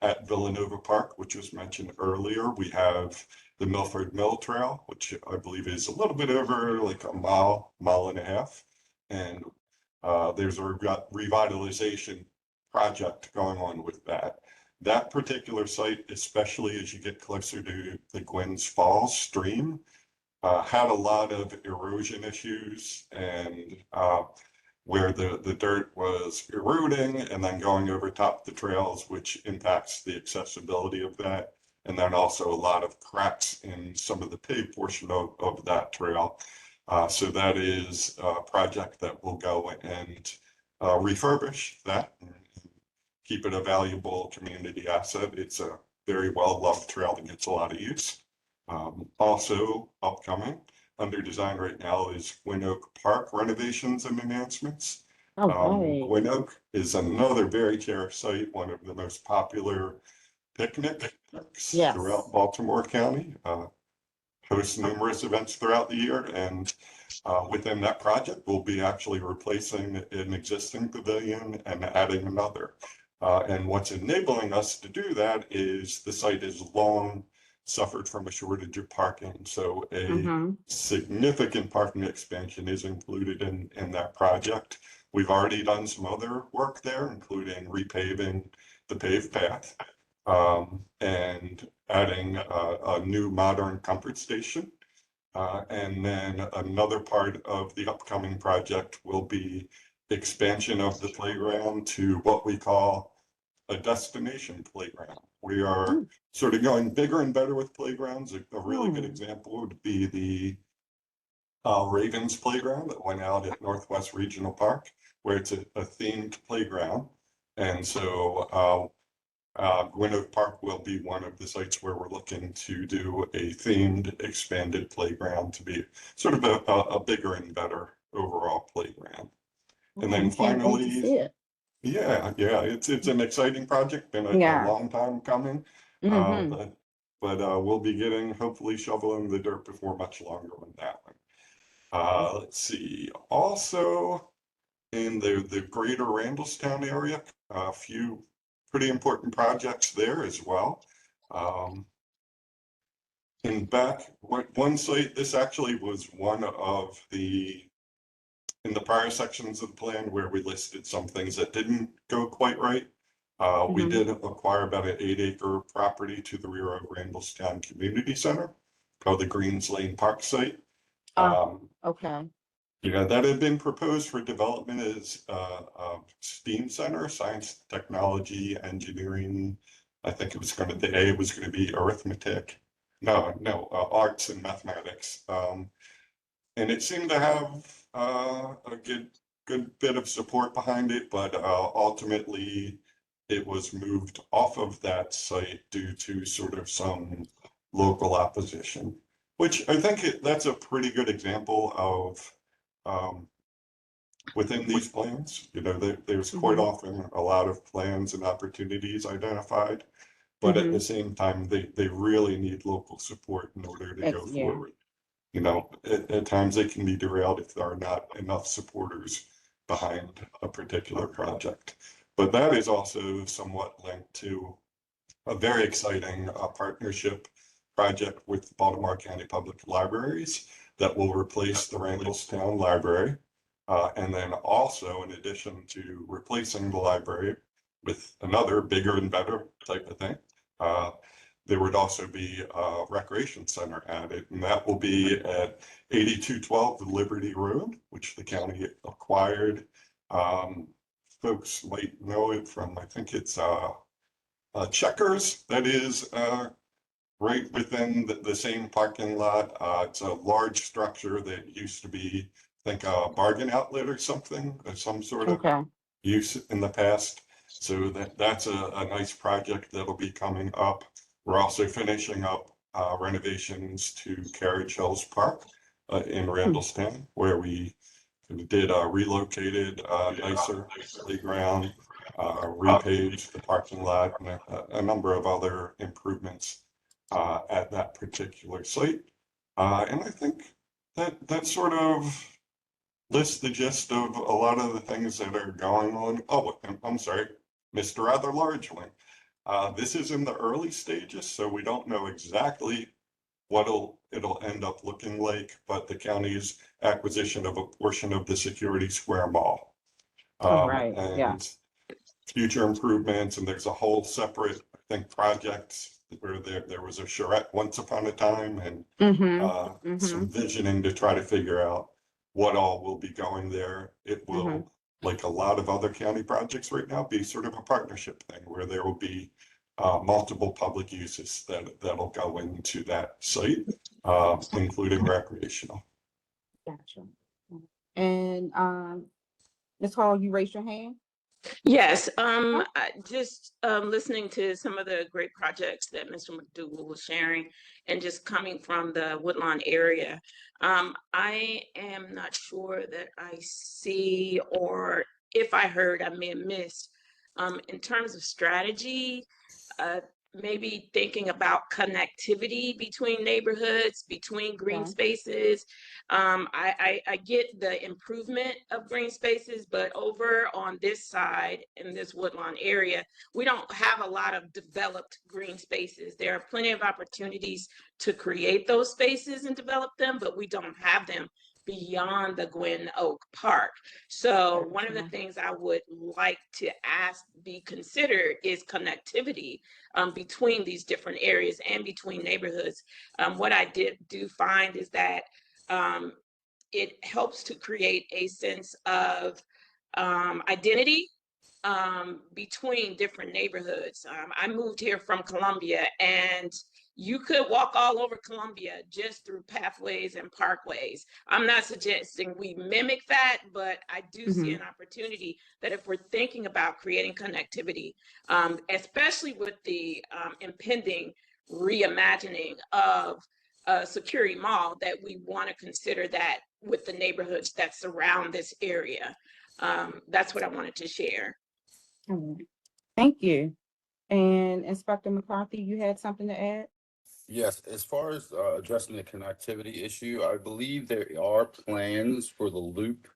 [SPEAKER 10] At Villanova Park, which was mentioned earlier, we have the Milford Mill Trail, which I believe is a little bit over like a mile and a half. And there's a revitalization project going on with that. That particular site, especially as you get closer to the Gwynns Falls stream, had a lot of erosion issues and where the dirt was eroding and then going over top the trails, which impacts the accessibility of that. And then also a lot of cracks in some of the paved portion of that trail. So that is a project that will go and refurbish that and keep it a valuable community asset. It's a very well-loved trail that gets a lot of use. Also upcoming under design right now is Gwynn Oak Park renovations and enhancements. Gwynn Oak is another very cherished site, one of the most popular picnic parks throughout Baltimore County. Hosts numerous events throughout the year, and within that project, we'll be actually replacing an existing pavilion and adding another. And what's enabling us to do that is the site is long suffered from a shortage of parking. So a significant parking expansion is included in that project. We've already done some other work there, including repaving the paved path and adding a new modern comfort station. And then another part of the upcoming project will be expansion of the playground to what we call a destination playground. We are sort of going bigger and better with playgrounds. A really good example would be the Ravens playground that went out at Northwest Regional Park, where it's a themed playground. And so Gwynn Oak Park will be one of the sites where we're looking to do a themed expanded playground to be sort of a bigger and better overall playground. And then finally, yeah, it's an exciting project, been a long time coming. But we'll be getting, hopefully shoveling the dirt before much longer on that one. Let's see, also in the greater Randallstown area, a few pretty important projects there as well. In back, one site, this actually was one of in the prior sections of the plan where we listed some things that didn't go quite right. We did acquire about an 8-acre property to the rear of Randallstown Community Center called the Greens Lane Park site.
[SPEAKER 1] Okay.
[SPEAKER 10] Yeah, that had been proposed for development as a STEAM center, science, technology, engineering. I think it was going to, the A was going to be arithmetic. Arts and mathematics. And it seemed to have a good bit of support behind it, but ultimately it was moved off of that site due to sort of some local opposition, which I think that's a pretty good example of within these plans. You know, there's quite often a lot of plans and opportunities identified, but at the same time, they really need local support in order to go forward. You know, at times they can be derailed if there are not enough supporters behind a particular project. But that is also somewhat linked to a very exciting partnership project with Baltimore County Public Libraries that will replace the Randallstown Library. And then also, in addition to replacing the library with another bigger and better type of thing, there would also be a recreation center added, and that will be at 8212 Liberty Road, which the county acquired. Folks might know it from, I think it's Checkers, that is right within the same parking lot. It's a large structure that used to be, I think, a bargain outlet or something, or some sort of use in the past. So that's a nice project that'll be coming up. We're also finishing up renovations to Carriage Hills Park in Randallstown, where we did relocated nicer playground, repaved the parking lot, and a number of other improvements at that particular site. And I think that sort of lists the gist of a lot of the things that are going on. Oh, I'm sorry, missed a rather large one. This is in the early stages, so we don't know exactly what it'll end up looking like, but the county's acquisition of a portion of the Security Square Mall.
[SPEAKER 1] Right, yeah.
[SPEAKER 10] And future improvements, and there's a whole separate, I think, project where there was a charrette once upon a time, and some visioning to try to figure out what all will be going there. It will, like a lot of other county projects right now, be sort of a partnership thing where there will be multiple public uses that'll go into that site, including recreational.
[SPEAKER 1] Gotcha. And Ms. Hall, you raised your hand?
[SPEAKER 13] Yes, just listening to some of the great projects that Mr. McDougal was sharing, and just coming from the Woodlawn area. I am not sure that I see, or if I heard, I may have missed, in terms of strategy, maybe thinking about connectivity between neighborhoods, between green spaces. I get the improvement of green spaces, but over on this side, in this Woodlawn area, we don't have a lot of developed green spaces. There are plenty of opportunities to create those spaces and develop them, but we don't have them beyond the Gwen Oak Park. So one of the things I would like to ask be considered is connectivity between these different areas and between neighborhoods. What I do find is that it helps to create a sense of identity between different neighborhoods. I moved here from Columbia, and you could walk all over Columbia just through pathways and parkways. I'm not suggesting we mimic that, but I do see an opportunity that if we're thinking about creating connectivity, especially with the impending reimagining of Security Mall, that we want to consider that with the neighborhoods that surround this area. That's what I wanted to share.
[SPEAKER 1] Thank you. And Inspector McCarthy, you had something to add?
[SPEAKER 8] Yes, as far as addressing the connectivity issue, I believe there are plans for the loop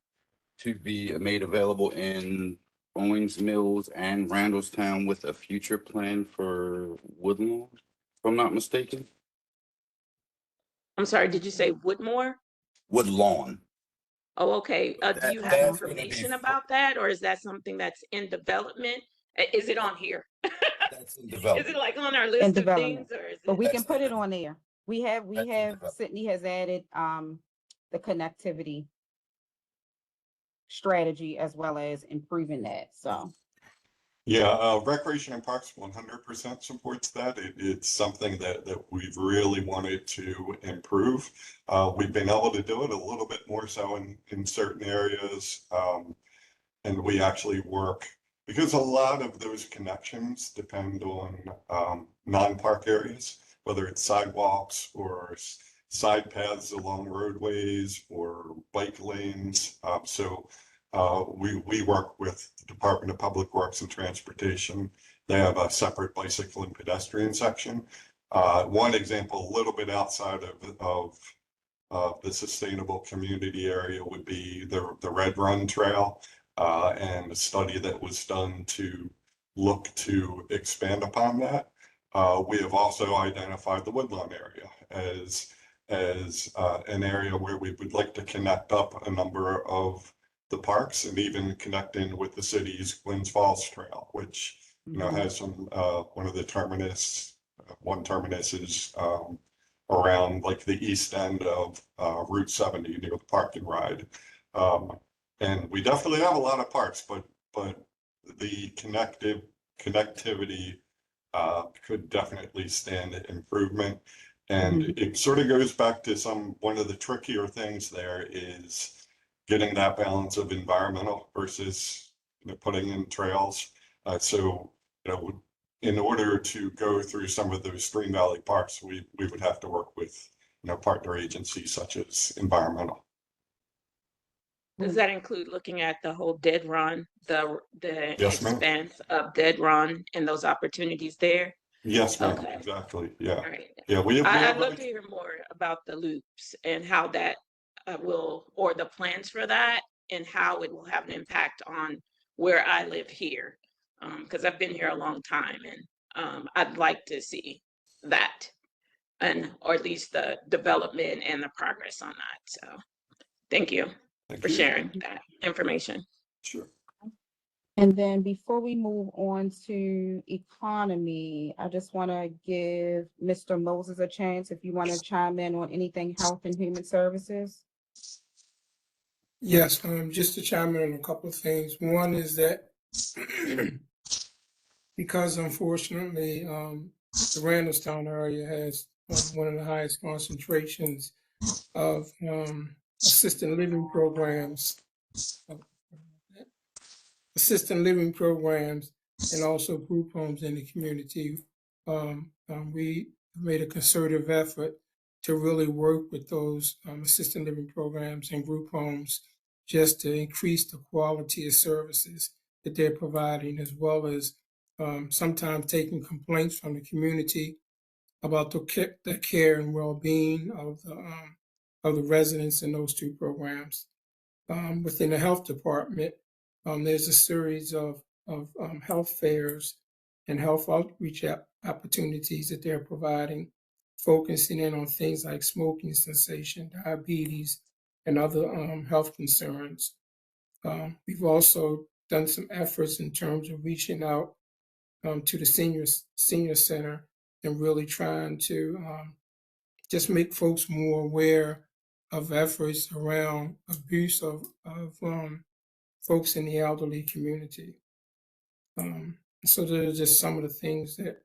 [SPEAKER 8] to be made available in Owings Mills and Randallstown, with a future plan for Woodlawn, if I'm not mistaken.
[SPEAKER 13] I'm sorry, did you say Woodmore?
[SPEAKER 8] Woodlawn.
[SPEAKER 13] Oh, okay. Do you have
[SPEAKER 8] That's gonna be
[SPEAKER 13] information about that, or is that something that's in development? Is it on here?
[SPEAKER 8] That's in
[SPEAKER 13] Is
[SPEAKER 8] development.
[SPEAKER 13] it like on our
[SPEAKER 1] In
[SPEAKER 13] list of
[SPEAKER 1] development.
[SPEAKER 13] things, or is
[SPEAKER 1] But
[SPEAKER 13] it?
[SPEAKER 1] we can put it on there. We have, Sydney has added the connectivity strategy as well as improving that, so.
[SPEAKER 10] Yeah, Recreation and Parks 100% supports that. It's something that we've really wanted to improve. We've been able to do it a little bit more so in certain areas. And we actually work, because a lot of those connections depend on non-park areas, whether it's sidewalks or side paths along roadways or bike lanes. We work with the Department of Public Works and Transportation. They have a separate bicycle and pedestrian section. One example, a little bit outside of the sustainable community area, would be the Red Run Trail, and a study that was done to look to expand upon that. We have also identified the Woodlawn area as an area where we would like to connect up a number of the parks, and even connect in with the city's Glens Falls Trail, which has some one terminus is around like the east end of Route 70 near the Park and Ride. And we definitely have a lot of parks, but the connectivity could definitely stand improvement. And it sort of goes back to one of the trickier things there is getting that balance of environmental versus putting in trails. So, in order to go through some of those Stream Valley parks, we would have to work with, partner agencies such as environmental.
[SPEAKER 13] Does that include looking at the whole dead run, the
[SPEAKER 10] Yes, ma'am.
[SPEAKER 13] expanse of dead run and those opportunities there?
[SPEAKER 10] Yes, ma'am.
[SPEAKER 13] Okay.
[SPEAKER 10] Exactly. Yeah.
[SPEAKER 13] All right.
[SPEAKER 10] Yeah.
[SPEAKER 13] I'd love to hear more about the loops and how that or the plans for that and how it will have an impact on where I live here. Because I've been here a long time and I'd like to see that or at least the development and the progress on that. So thank you for sharing that information.
[SPEAKER 10] Sure.
[SPEAKER 1] And then before we move on to economy, I just want to give Mr. Moses a chance if you want to chime in on anything health and human services.
[SPEAKER 2] Yes, just to chime in on a couple of things. One is that because unfortunately, the Randallstown area has one of the highest concentrations of assisted living programs, and also group homes in the community. We made a concerted effort to really work with those assisted living programs and group homes just to increase the quality of services that they're providing, as well as sometimes taking complaints from the community about the care and well-being of the residents in those two programs. Within the health department, there's a series of health fairs and health outreach opportunities that they're providing, focusing in on things like smoking cessation, diabetes, and other health concerns. We've also done some efforts in terms of reaching out to the senior center and really trying to just make folks more aware of efforts around abuse of folks in the elderly community. So those are just some of the things that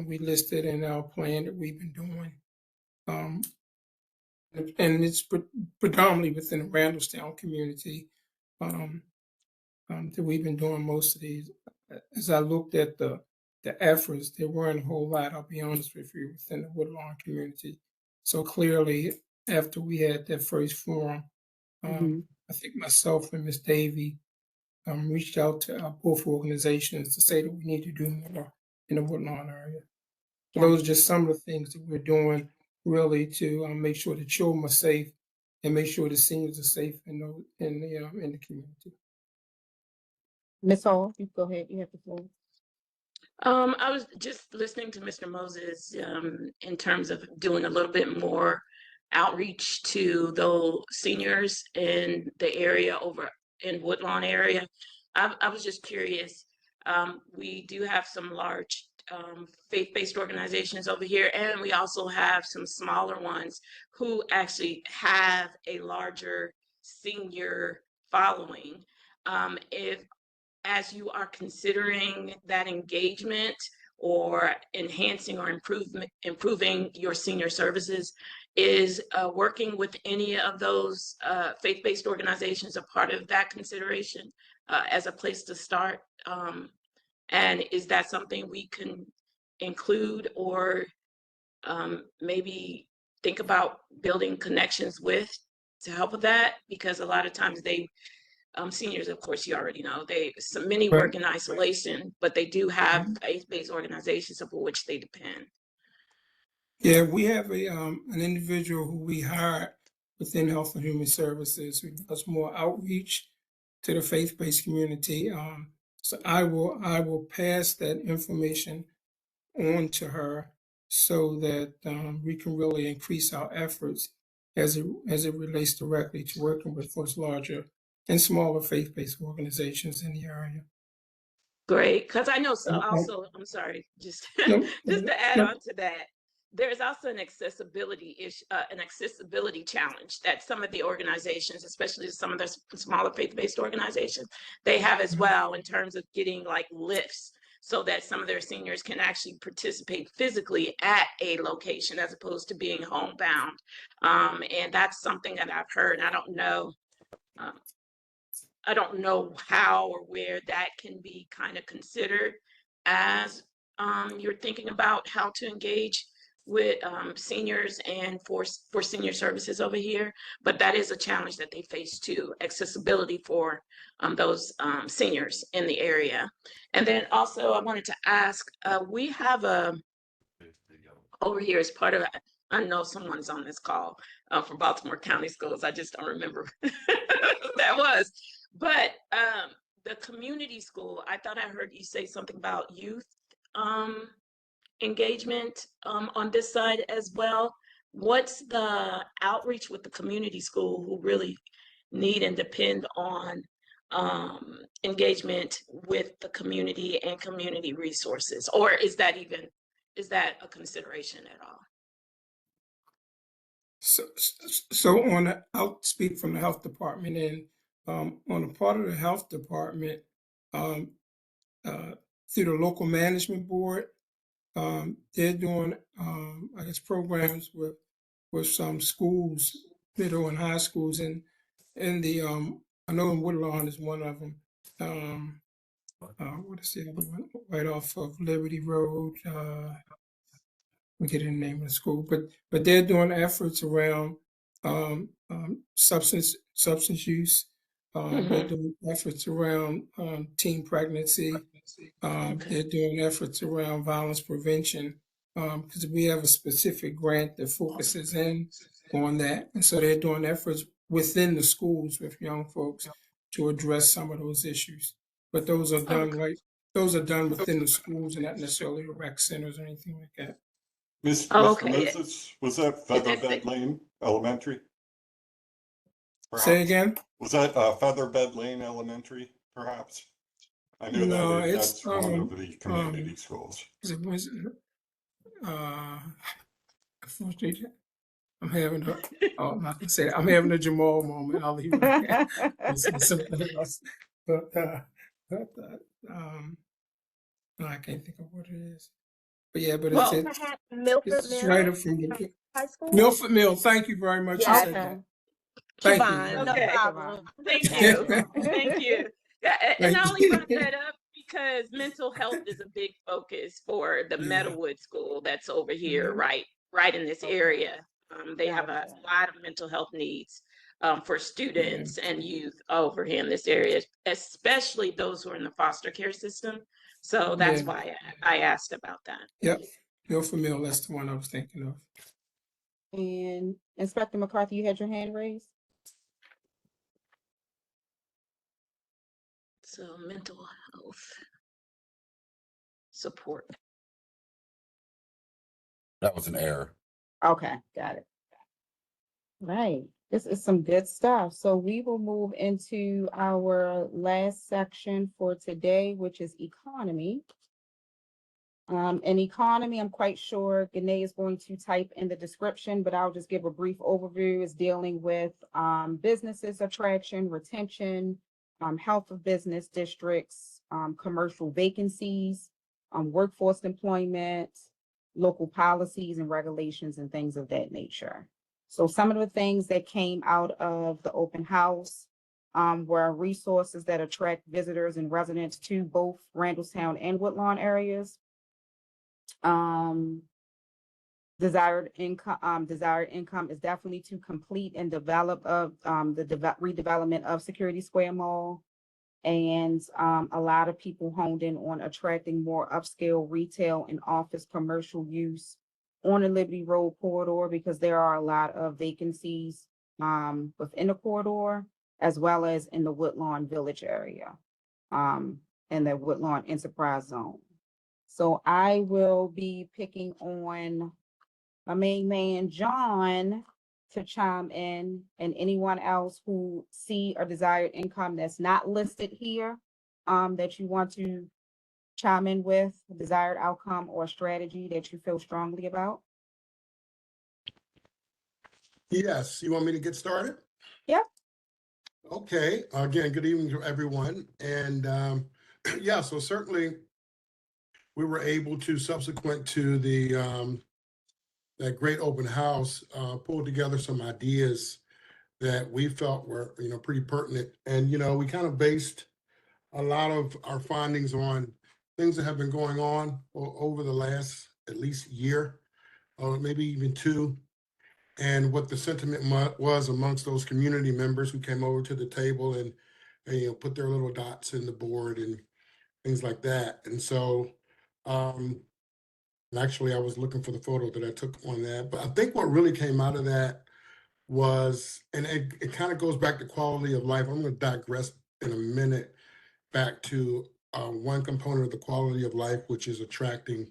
[SPEAKER 2] we listed in our plan that we've been doing. And it's predominantly within the Randallstown community that we've been doing most of these. As I looked at the efforts, there weren't a whole lot, I'll be honest with you, within the Woodlawn community. So clearly, after we had that first forum, I think myself and Ms. Davey reached out to both organizations to say that we need to do more in the Woodlawn area. So those are just some of the things that we're doing really to make sure the children are safe and make sure the seniors are safe in the community.
[SPEAKER 1] Ms. Hall, you go ahead. You have the floor.
[SPEAKER 13] I was just listening to Mr. Moses in terms of doing a little bit more outreach to those seniors in the area over in Woodlawn area. I was just curious. We do have some large faith-based organizations over here, and we also have some smaller ones who actually have a larger senior following. If as you are considering that engagement or enhancing or improving your senior services, is working with any of those faith-based organizations a part of that consideration as a place to start? And is that something we can include or maybe think about building connections with to help with that? Because a lot of times seniors, of course, you already know, many work in isolation, but they do have faith-based organizations upon which they depend.
[SPEAKER 2] Yeah, we have an individual who we hired within Health and Human Services who does more outreach to the faith-based community. So I will pass that information on to her so that we can really increase our efforts as it relates directly to working with those larger and smaller faith-based organizations in the area.
[SPEAKER 13] Great, because I know also, I'm sorry, just to add on to that, there's also an accessibility issue, an accessibility challenge that some of the organizations, especially some of the smaller faith-based organizations, they have as well in terms of getting like lifts so that some of their seniors can actually participate physically at a location as opposed to being homebound. And that's something that I've heard. I don't know I don't know how or where that can be kind of considered as you're thinking about how to engage with seniors and for senior services over here, but that is a challenge that they face too, accessibility for those seniors in the area. And then also I wanted to ask, we have over here as part of, I know someone's on this call for Baltimore County Schools. I just don't remember who that was. But the community school, I thought I heard you say something about youth engagement on this side as well. What's the outreach with the community school who really need and depend on engagement with the community and community resources? Or is that a consideration at all?
[SPEAKER 2] So I'll speak from the health department, and on the part of the health department, through the local management board, they're doing, I guess, programs with some schools, middle and high schools, and the I know in Woodlawn is one of them. What is the other one? Right off of Liberty Road. We get the name of the school, but they're doing efforts around substance use. They're doing efforts around teen pregnancy. They're doing efforts around violence prevention because we have a specific grant that focuses in on that, and so they're doing efforts within the schools with young folks to address some of those issues. But those are done those are done within the schools and not necessarily the rec centers or anything like that.
[SPEAKER 10] Mr. Moses, was that Featherbed Lane Elementary? Perhaps?
[SPEAKER 2] Say again?
[SPEAKER 10] Was that Featherbed Lane Elementary, perhaps? I know
[SPEAKER 2] No,
[SPEAKER 10] that's one of the community schools.
[SPEAKER 2] Unfortunately, I'm having I'm not gonna say that. I'm having a Jamal moment. I'll leave it at that. I'll say something else. But no, I can't think of what it is. But yeah, but it's right up from the
[SPEAKER 19] High School?
[SPEAKER 2] Milford Mill. Thank you very much. You said that. Thank you.
[SPEAKER 13] No problem. Thank you. Thank you. And I only brought that up because mental health is a big focus for the Meadowood School that's over here, right in this area. They have a lot of mental health needs for students and youth over here in this area, especially those who are in the foster care system. So that's why I asked about that.
[SPEAKER 2] Yep. Milford Mill, that's the one I was thinking of.
[SPEAKER 1] And Inspector McCarthy, you had your hand raised?
[SPEAKER 13] So mental health support.
[SPEAKER 8] That was an error.
[SPEAKER 1] Okay, got it. Right. This is some good stuff. So we will move into our last section for today, which is economy. In economy, I'm quite sure Gane is going to type in the description, but I'll just give a brief overview. It's dealing with businesses attraction, retention, health of business districts, commercial vacancies, workforce employment, local policies and regulations and things of that nature. So some of the things that came out of the open house were resources that attract visitors and residents to both Randallstown and Woodlawn areas. Desired income is definitely to complete and develop of the redevelopment of Security Square Mall. And a lot of people honed in on attracting more upscale retail and office commercial use on the Liberty Road corridor because there are a lot of vacancies within the corridor, as well as in the Woodlawn Village area, and the Woodlawn Enterprise Zone. So I will be picking on my main man, John, to chime in, and anyone else who see a desired income that's not listed here, that you want to chime in with, a desired outcome or strategy that you feel strongly about.
[SPEAKER 3] Yes, you want me to get started?
[SPEAKER 1] Yeah.
[SPEAKER 3] Okay, again, good evening to everyone. And yeah, so certainly we were able to, subsequent to the that great open house, pull together some ideas that we felt were, pretty pertinent. And, we kind of based a lot of our findings on things that have been going on over the last at least year, or maybe even two, and what the sentiment was amongst those community members who came over to the table and put their little dots in the board and things like that. And so, and actually, I was looking for the photo that I took on that. But I think what really came out of that was, and it kind of goes back to quality of life. I'm going to digress in a minute back to one component of the quality of life, which is attracting,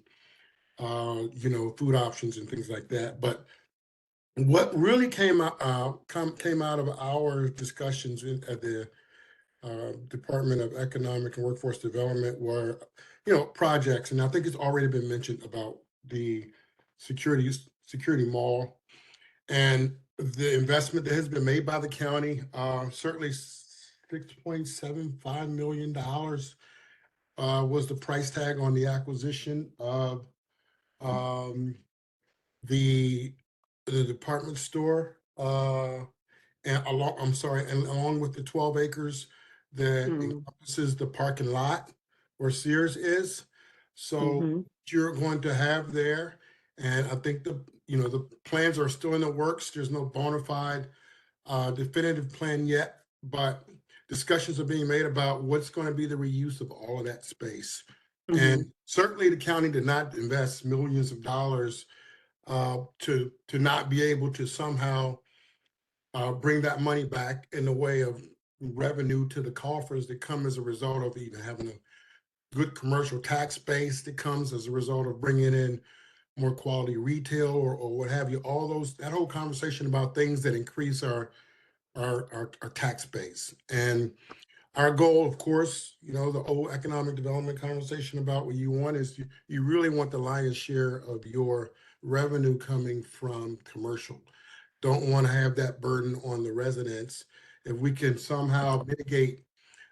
[SPEAKER 3] food options and things like that. But what really came out of our discussions at the Department of Economic and Workforce Development were, projects, and I think it's already been mentioned about the security mall and the investment that has been made by the county. Certainly, $6.75 million was the price tag on the acquisition of the department store. And along with the 12 acres that encompasses the parking lot where Sears is. So you're going to have there, and I think the plans are still in the works. There's no bona fide definitive plan yet, but discussions are being made about what's going to be the reuse of all of that space. And certainly the county did not invest millions of dollars to not be able to somehow bring that money back in the way of revenue to the coffers that come as a result of even having a good commercial tax base that comes as a result of bringing in more quality retail or what have you. That whole conversation about things that increase our tax base. And our goal, of course, the old economic development conversation about what you want is you really want the lion's share of your revenue coming from commercial. Don't want to have that burden on the residents. If we can somehow mitigate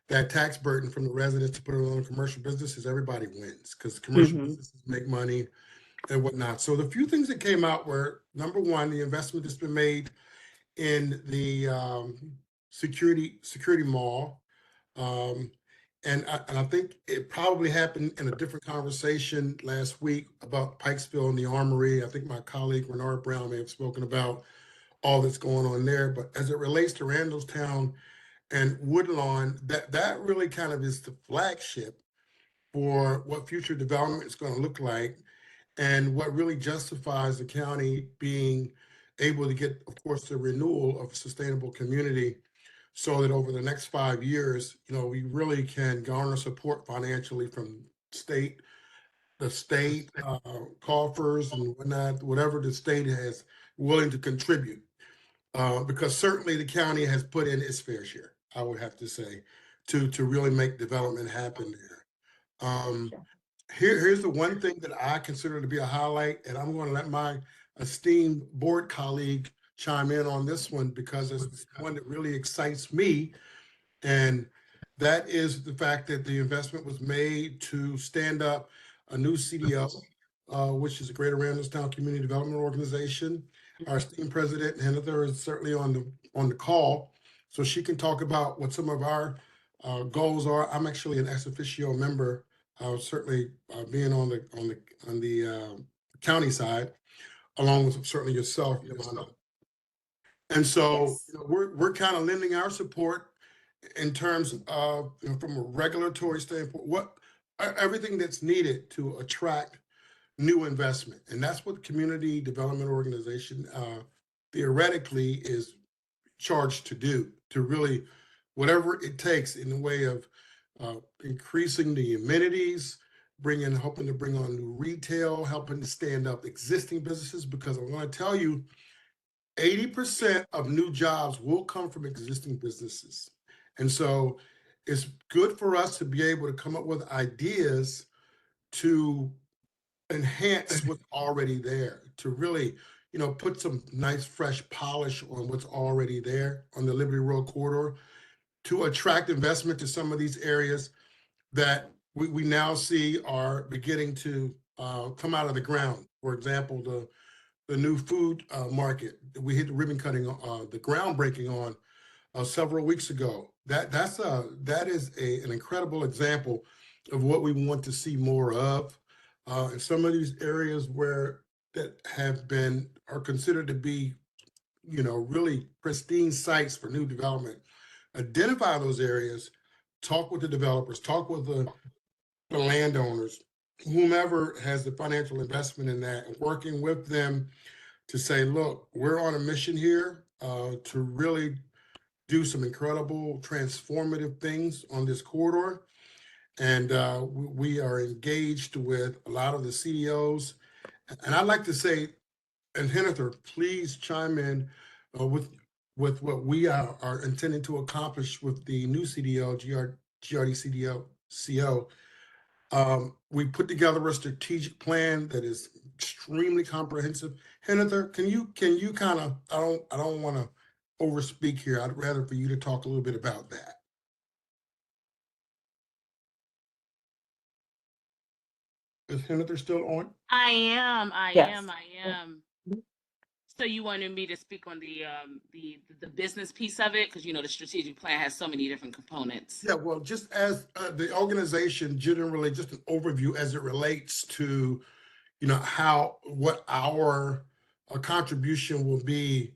[SPEAKER 3] that tax burden from the residents to put it on commercial businesses, everybody wins because commercial businesses make money and whatnot. So the few things that came out were, number one, the investment that's been made in the security mall. And I think it probably happened in a different conversation last week about Pikesville and the Armory. I think my colleague Renard Brown may have spoken about all that's going on there. But as it relates to Randallstown and Woodlawn, that really kind of is the flagship for what future development is going to look like and what really justifies the county being able to get, of course, the renewal of a sustainable community so that over the next 5 years, we really can garner support financially from the state coffers and whatnot, whatever the state has willing to contribute. Because certainly the county has put in its fair share, I would have to say, to really make development happen there. Here's the one thing that I consider to be a highlight, and I'm going to let my esteemed board colleague chime in on this one because it's one that really excites me. And that is the fact that the investment was made to stand up a new CDO, which is a Greater Randallstown Community Development Organization. Our esteemed president, Heather, is certainly on the call, so she can talk about what some of our goals are. I'm actually an ex officio member, certainly being on the county side, along with certainly yourself, Yolanda. And so we're kind of lending our support in terms of, from a regulatory standpoint, everything that's needed to attract new investment. And that's what the Community Development Organization theoretically is charged to do, to really, whatever it takes in the way of increasing the amenities, helping to bring on new retail, helping to stand up existing businesses, because I'm going to tell you, 80% of new jobs will come from existing businesses. And so it's good for us to be able to come up with ideas to enhance what's already there, to really, put some nice fresh polish on what's already there on the Liberty Road corridor, to attract investment to some of these areas that we now see are beginning to come out of the ground. For example, the the new food market that we hit the ribbon cutting, the groundbreaking on several weeks ago. That is an incredible example of what we want to see more of in some of these areas where that are considered to be, really pristine sites for new development. Identify those areas, talk with the developers, talk with the landowners, whomever has the financial investment in that, and working with them to say, look, we're on a mission here to really do some incredible transformative things on this corridor. And we are engaged with a lot of the CDOs. And I'd like to say, and Hennifer, please chime in with what we are intending to accomplish with the new CDO, GRD CDO, CO. We put together a strategic plan that is extremely comprehensive. Hennifer, can you kind of, I don't want to overspeak here. I'd rather for you to talk a little bit about that. Is Hennifer still on?
[SPEAKER 16] I am.
[SPEAKER 1] Yes.
[SPEAKER 16] So you wanted me to speak on the business piece of it, because the strategic plan has so many different components.
[SPEAKER 3] Yeah, well, just as the organization generally, just an overview as it relates to, what our contribution will be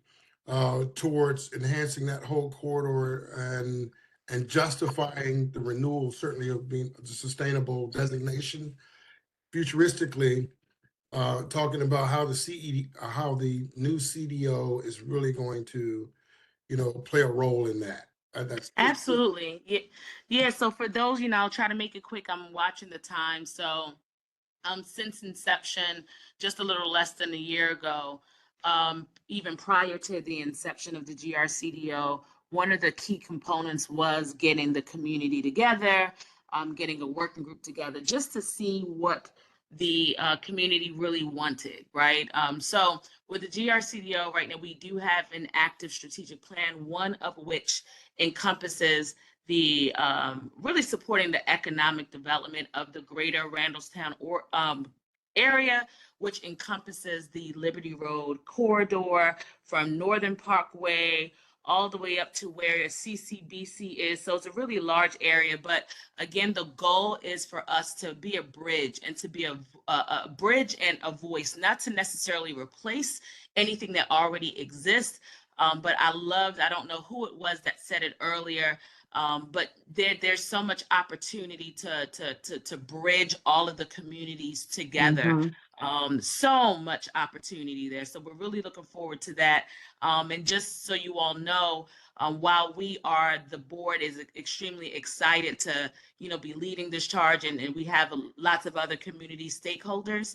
[SPEAKER 3] towards enhancing that whole corridor and justifying the renewal, certainly of being a sustainable designation. Futuristically, talking about how the new CDO is really going to, play a role in that. That's
[SPEAKER 16] Absolutely. Yeah. So for those, I'll try to make it quick. I'm watching the time. So since inception, just a little less than a year ago, even prior to the inception of the GRCDO, one of the key components was getting the community together, getting a working group together, just to see what the community really wanted, right? So with the GRCDO right now, we do have an active strategic plan, one of which encompasses the really supporting the economic development of the greater Randallstown area, which encompasses the Liberty Road corridor from Northern Parkway all the way up to where CCBC is. So it's a really large area, but again, the goal is for us to be a bridge and to be a bridge and a voice, not to necessarily replace anything that already exists. But I don't know who it was that said it earlier, but there's so much opportunity to bridge all of the communities together. So much opportunity there. So we're really looking forward to that. And just so you all know, while the board is extremely excited to, be leading this charge, and we have lots of other community stakeholders,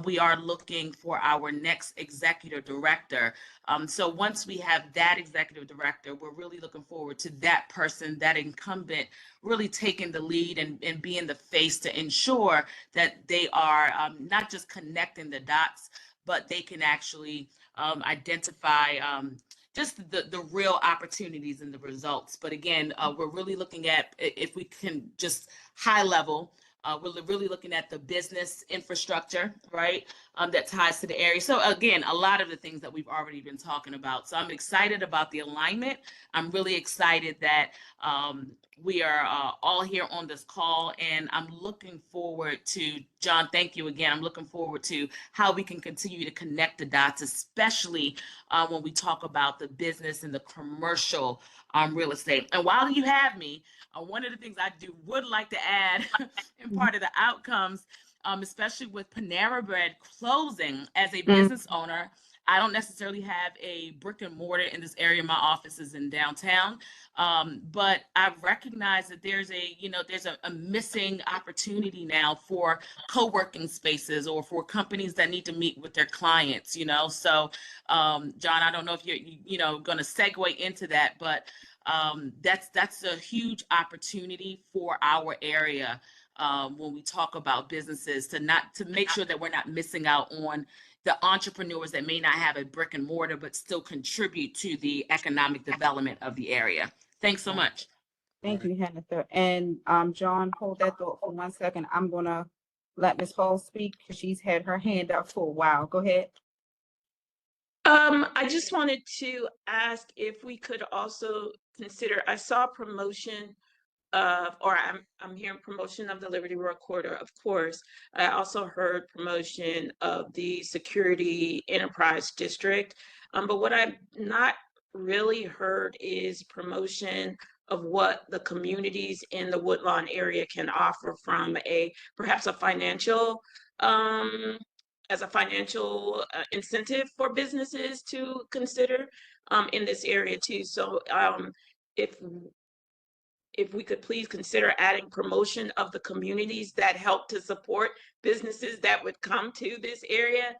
[SPEAKER 16] we are looking for our next executive director. So once we have that executive director, we're really looking forward to that person, that incumbent, really taking the lead and being the face to ensure that they are not just connecting the dots, but they can actually identify just the real opportunities and the results. But again, we're really looking at, if we can just high level, we're really looking at the business infrastructure, right, that ties to the area. So again, a lot of the things that we've already been talking about. So I'm excited about the alignment. I'm really excited that we are all here on this call, and I'm looking forward to, John, thank you again. I'm looking forward to how we can continue to connect the dots, especially when we talk about the business and the commercial real estate. And while you have me, one of the things I would like to add in part of the outcomes, especially with Panera Bread closing, as a business owner, I don't necessarily have a brick and mortar in this area. My office is in downtown, but I recognize that there's a missing opportunity now for co-working spaces or for companies that need to meet with their clients. So John, I don't know if you're going to segue into that, but that's a huge opportunity for our area when we talk about businesses, to make sure that we're not missing out on the entrepreneurs that may not have a brick and mortar but still contribute to the economic development of the area. Thanks so much.
[SPEAKER 1] Thank you, Hennifer. And John, hold that thought for 1 second. I'm gonna let Ms. Hall speak because she's had her hand up for a while. Go ahead.
[SPEAKER 13] I just wanted to ask if we could also consider, I saw promotion of, or I'm hearing promotion of the Liberty Road Corridor, of course. I also heard promotion of the Security Enterprise District. But what I've not really heard is promotion of what the communities in the Woodlawn area can offer from perhaps a financial, as a financial incentive for businesses to consider in this area too. So if we could please consider adding promotion of the communities that help to support businesses that would come to this area,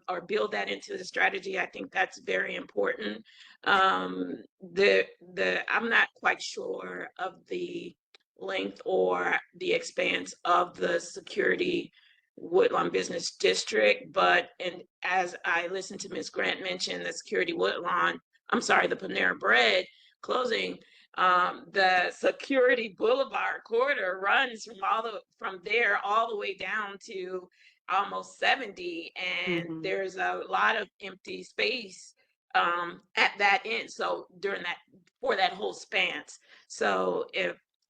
[SPEAKER 13] or build that into the strategy, I think that's very important. I'm not quite sure of the length or the expanse of the Security Woodlawn Business District, and as I listened to Ms. Grant mention the Security Woodlawn, I'm sorry, the Panera Bread closing, the Security Boulevard corridor runs from there all the way down to almost 70, and there's a lot of empty space at that end. So for that whole span. So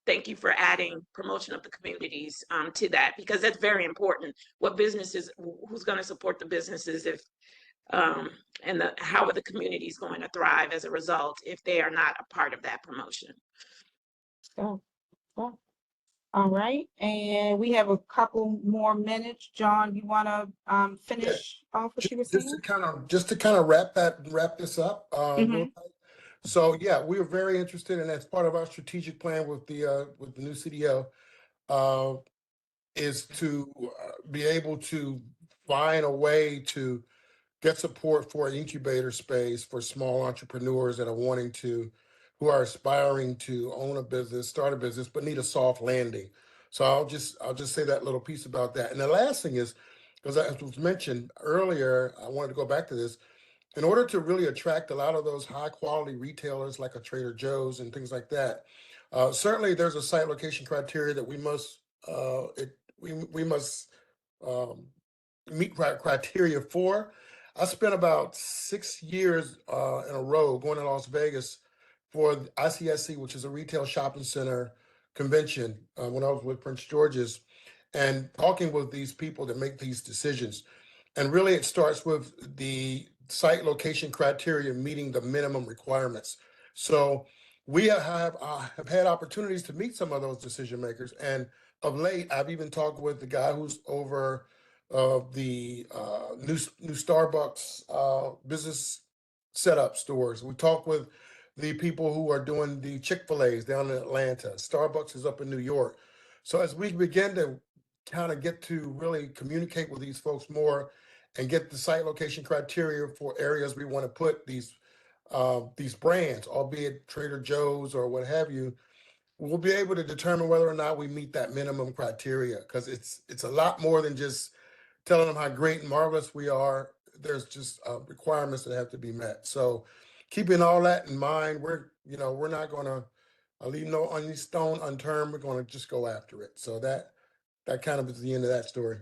[SPEAKER 13] thank you for adding promotion of the communities to that, because that's very important. What businesses, who's going to support the businesses if and how are the communities going to thrive as a result if they are not a part of that promotion?
[SPEAKER 1] So, well, all right, and we have a couple more minutes. John, you want to finish off what you were saying?
[SPEAKER 3] Just to kind of wrap this up. Real tight. So yeah, we are very interested, and as part of our strategic plan with the new CDO, is to be able to find a way to get support for an incubator space for small entrepreneurs that are who are aspiring to own a business, start a business, but need a soft landing. So I'll just say that little piece about that. And the last thing is, because as was mentioned earlier, I wanted to go back to this. In order to really attract a lot of those high quality retailers like a Trader Joe's and things like that, certainly there's a site location criteria that we must meet criteria for. I spent about 6 years in a row going to Las Vegas for the ICSC, which is a retail shopping center convention, when I was with Prince George's, and talking with these people that make these decisions. And really, it starts with the site location criteria meeting the minimum requirements. So we have had opportunities to meet some of those decision makers. And of late, I've even talked with the guy who's over the new Starbucks business setup stores. We talk with the people who are doing the Chick-fil-A's down in Atlanta. Starbucks is up in New York. So as we begin to kind of get to really communicate with these folks more and get the site location criteria for areas we want to put these brands, albeit Trader Joe's or what have you, we'll be able to determine whether or not we meet that minimum criteria, because it's a lot more than just telling them how great and marvelous we are. There's just requirements that have to be met. So keeping all that in mind, we're not going to leave no stone unturned. We're going to just go after it. So that kind of is the end of that story.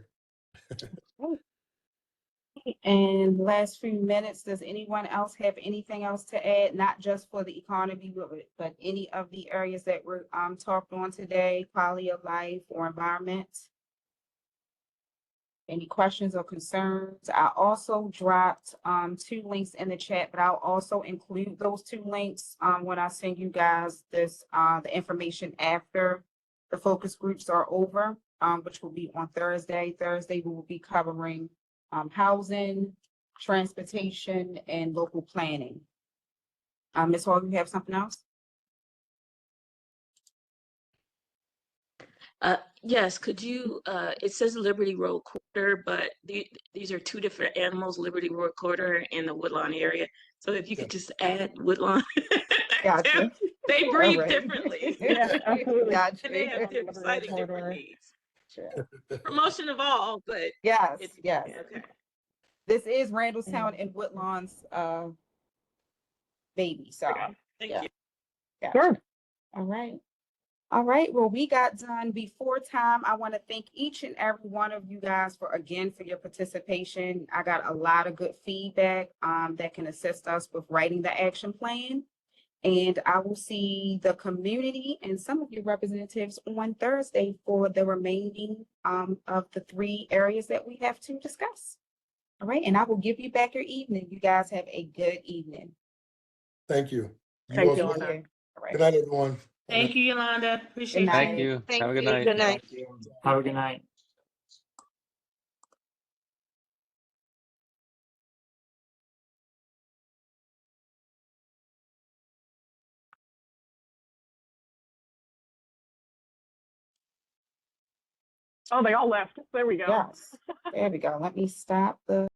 [SPEAKER 1] And last few minutes, does anyone else have anything else to add, not just for the economy, but any of the areas that were talked on today, quality of life or environment? Any questions or concerns? I also dropped 2 links in the chat, but I'll also include those 2 links when I send you guys this the information after the focus groups are over, which will be on Thursday. Thursday we will be covering housing, transportation, and local planning. Ms. Hall, you have something else?
[SPEAKER 13] Yes, could you, it says Liberty Road Corridor, but these are 2 different animals, Liberty Road Corridor and the Woodlawn area. So if you could just add Woodlawn.
[SPEAKER 1] Gotcha.
[SPEAKER 13] They breathe differently.
[SPEAKER 18] Yeah, absolutely.
[SPEAKER 1] Gotcha.
[SPEAKER 13] And they have slightly different needs. Sure. Promotion of all, but
[SPEAKER 1] yes.
[SPEAKER 13] Okay.
[SPEAKER 1] This is Randallstown and Woodlawn's baby. So
[SPEAKER 13] Thank you.
[SPEAKER 1] Gotcha.
[SPEAKER 18] Sure.
[SPEAKER 1] All right. All right, well, we got done before time. I want to thank each and every one of you guys for your participation. I got a lot of good feedback that can assist us with writing the action plan. And I will see the community and some of your representatives on Thursday for the remaining of the 3 areas that we have to discuss. All right, and I will give you back your evening. You guys have a good evening.
[SPEAKER 3] Thank you.
[SPEAKER 18] Thank
[SPEAKER 3] also-
[SPEAKER 18] you, Lana.
[SPEAKER 1] All right.
[SPEAKER 3] Good night, everyone.
[SPEAKER 13] Thank you, Yolanda. Appreciate you.
[SPEAKER 7] Thank you. Have a good night.
[SPEAKER 13] Good night.
[SPEAKER 17] Thank you. Have a good night.
[SPEAKER 18] Oh, they all left. There we go.
[SPEAKER 1] Yes, there we go. Let me stop the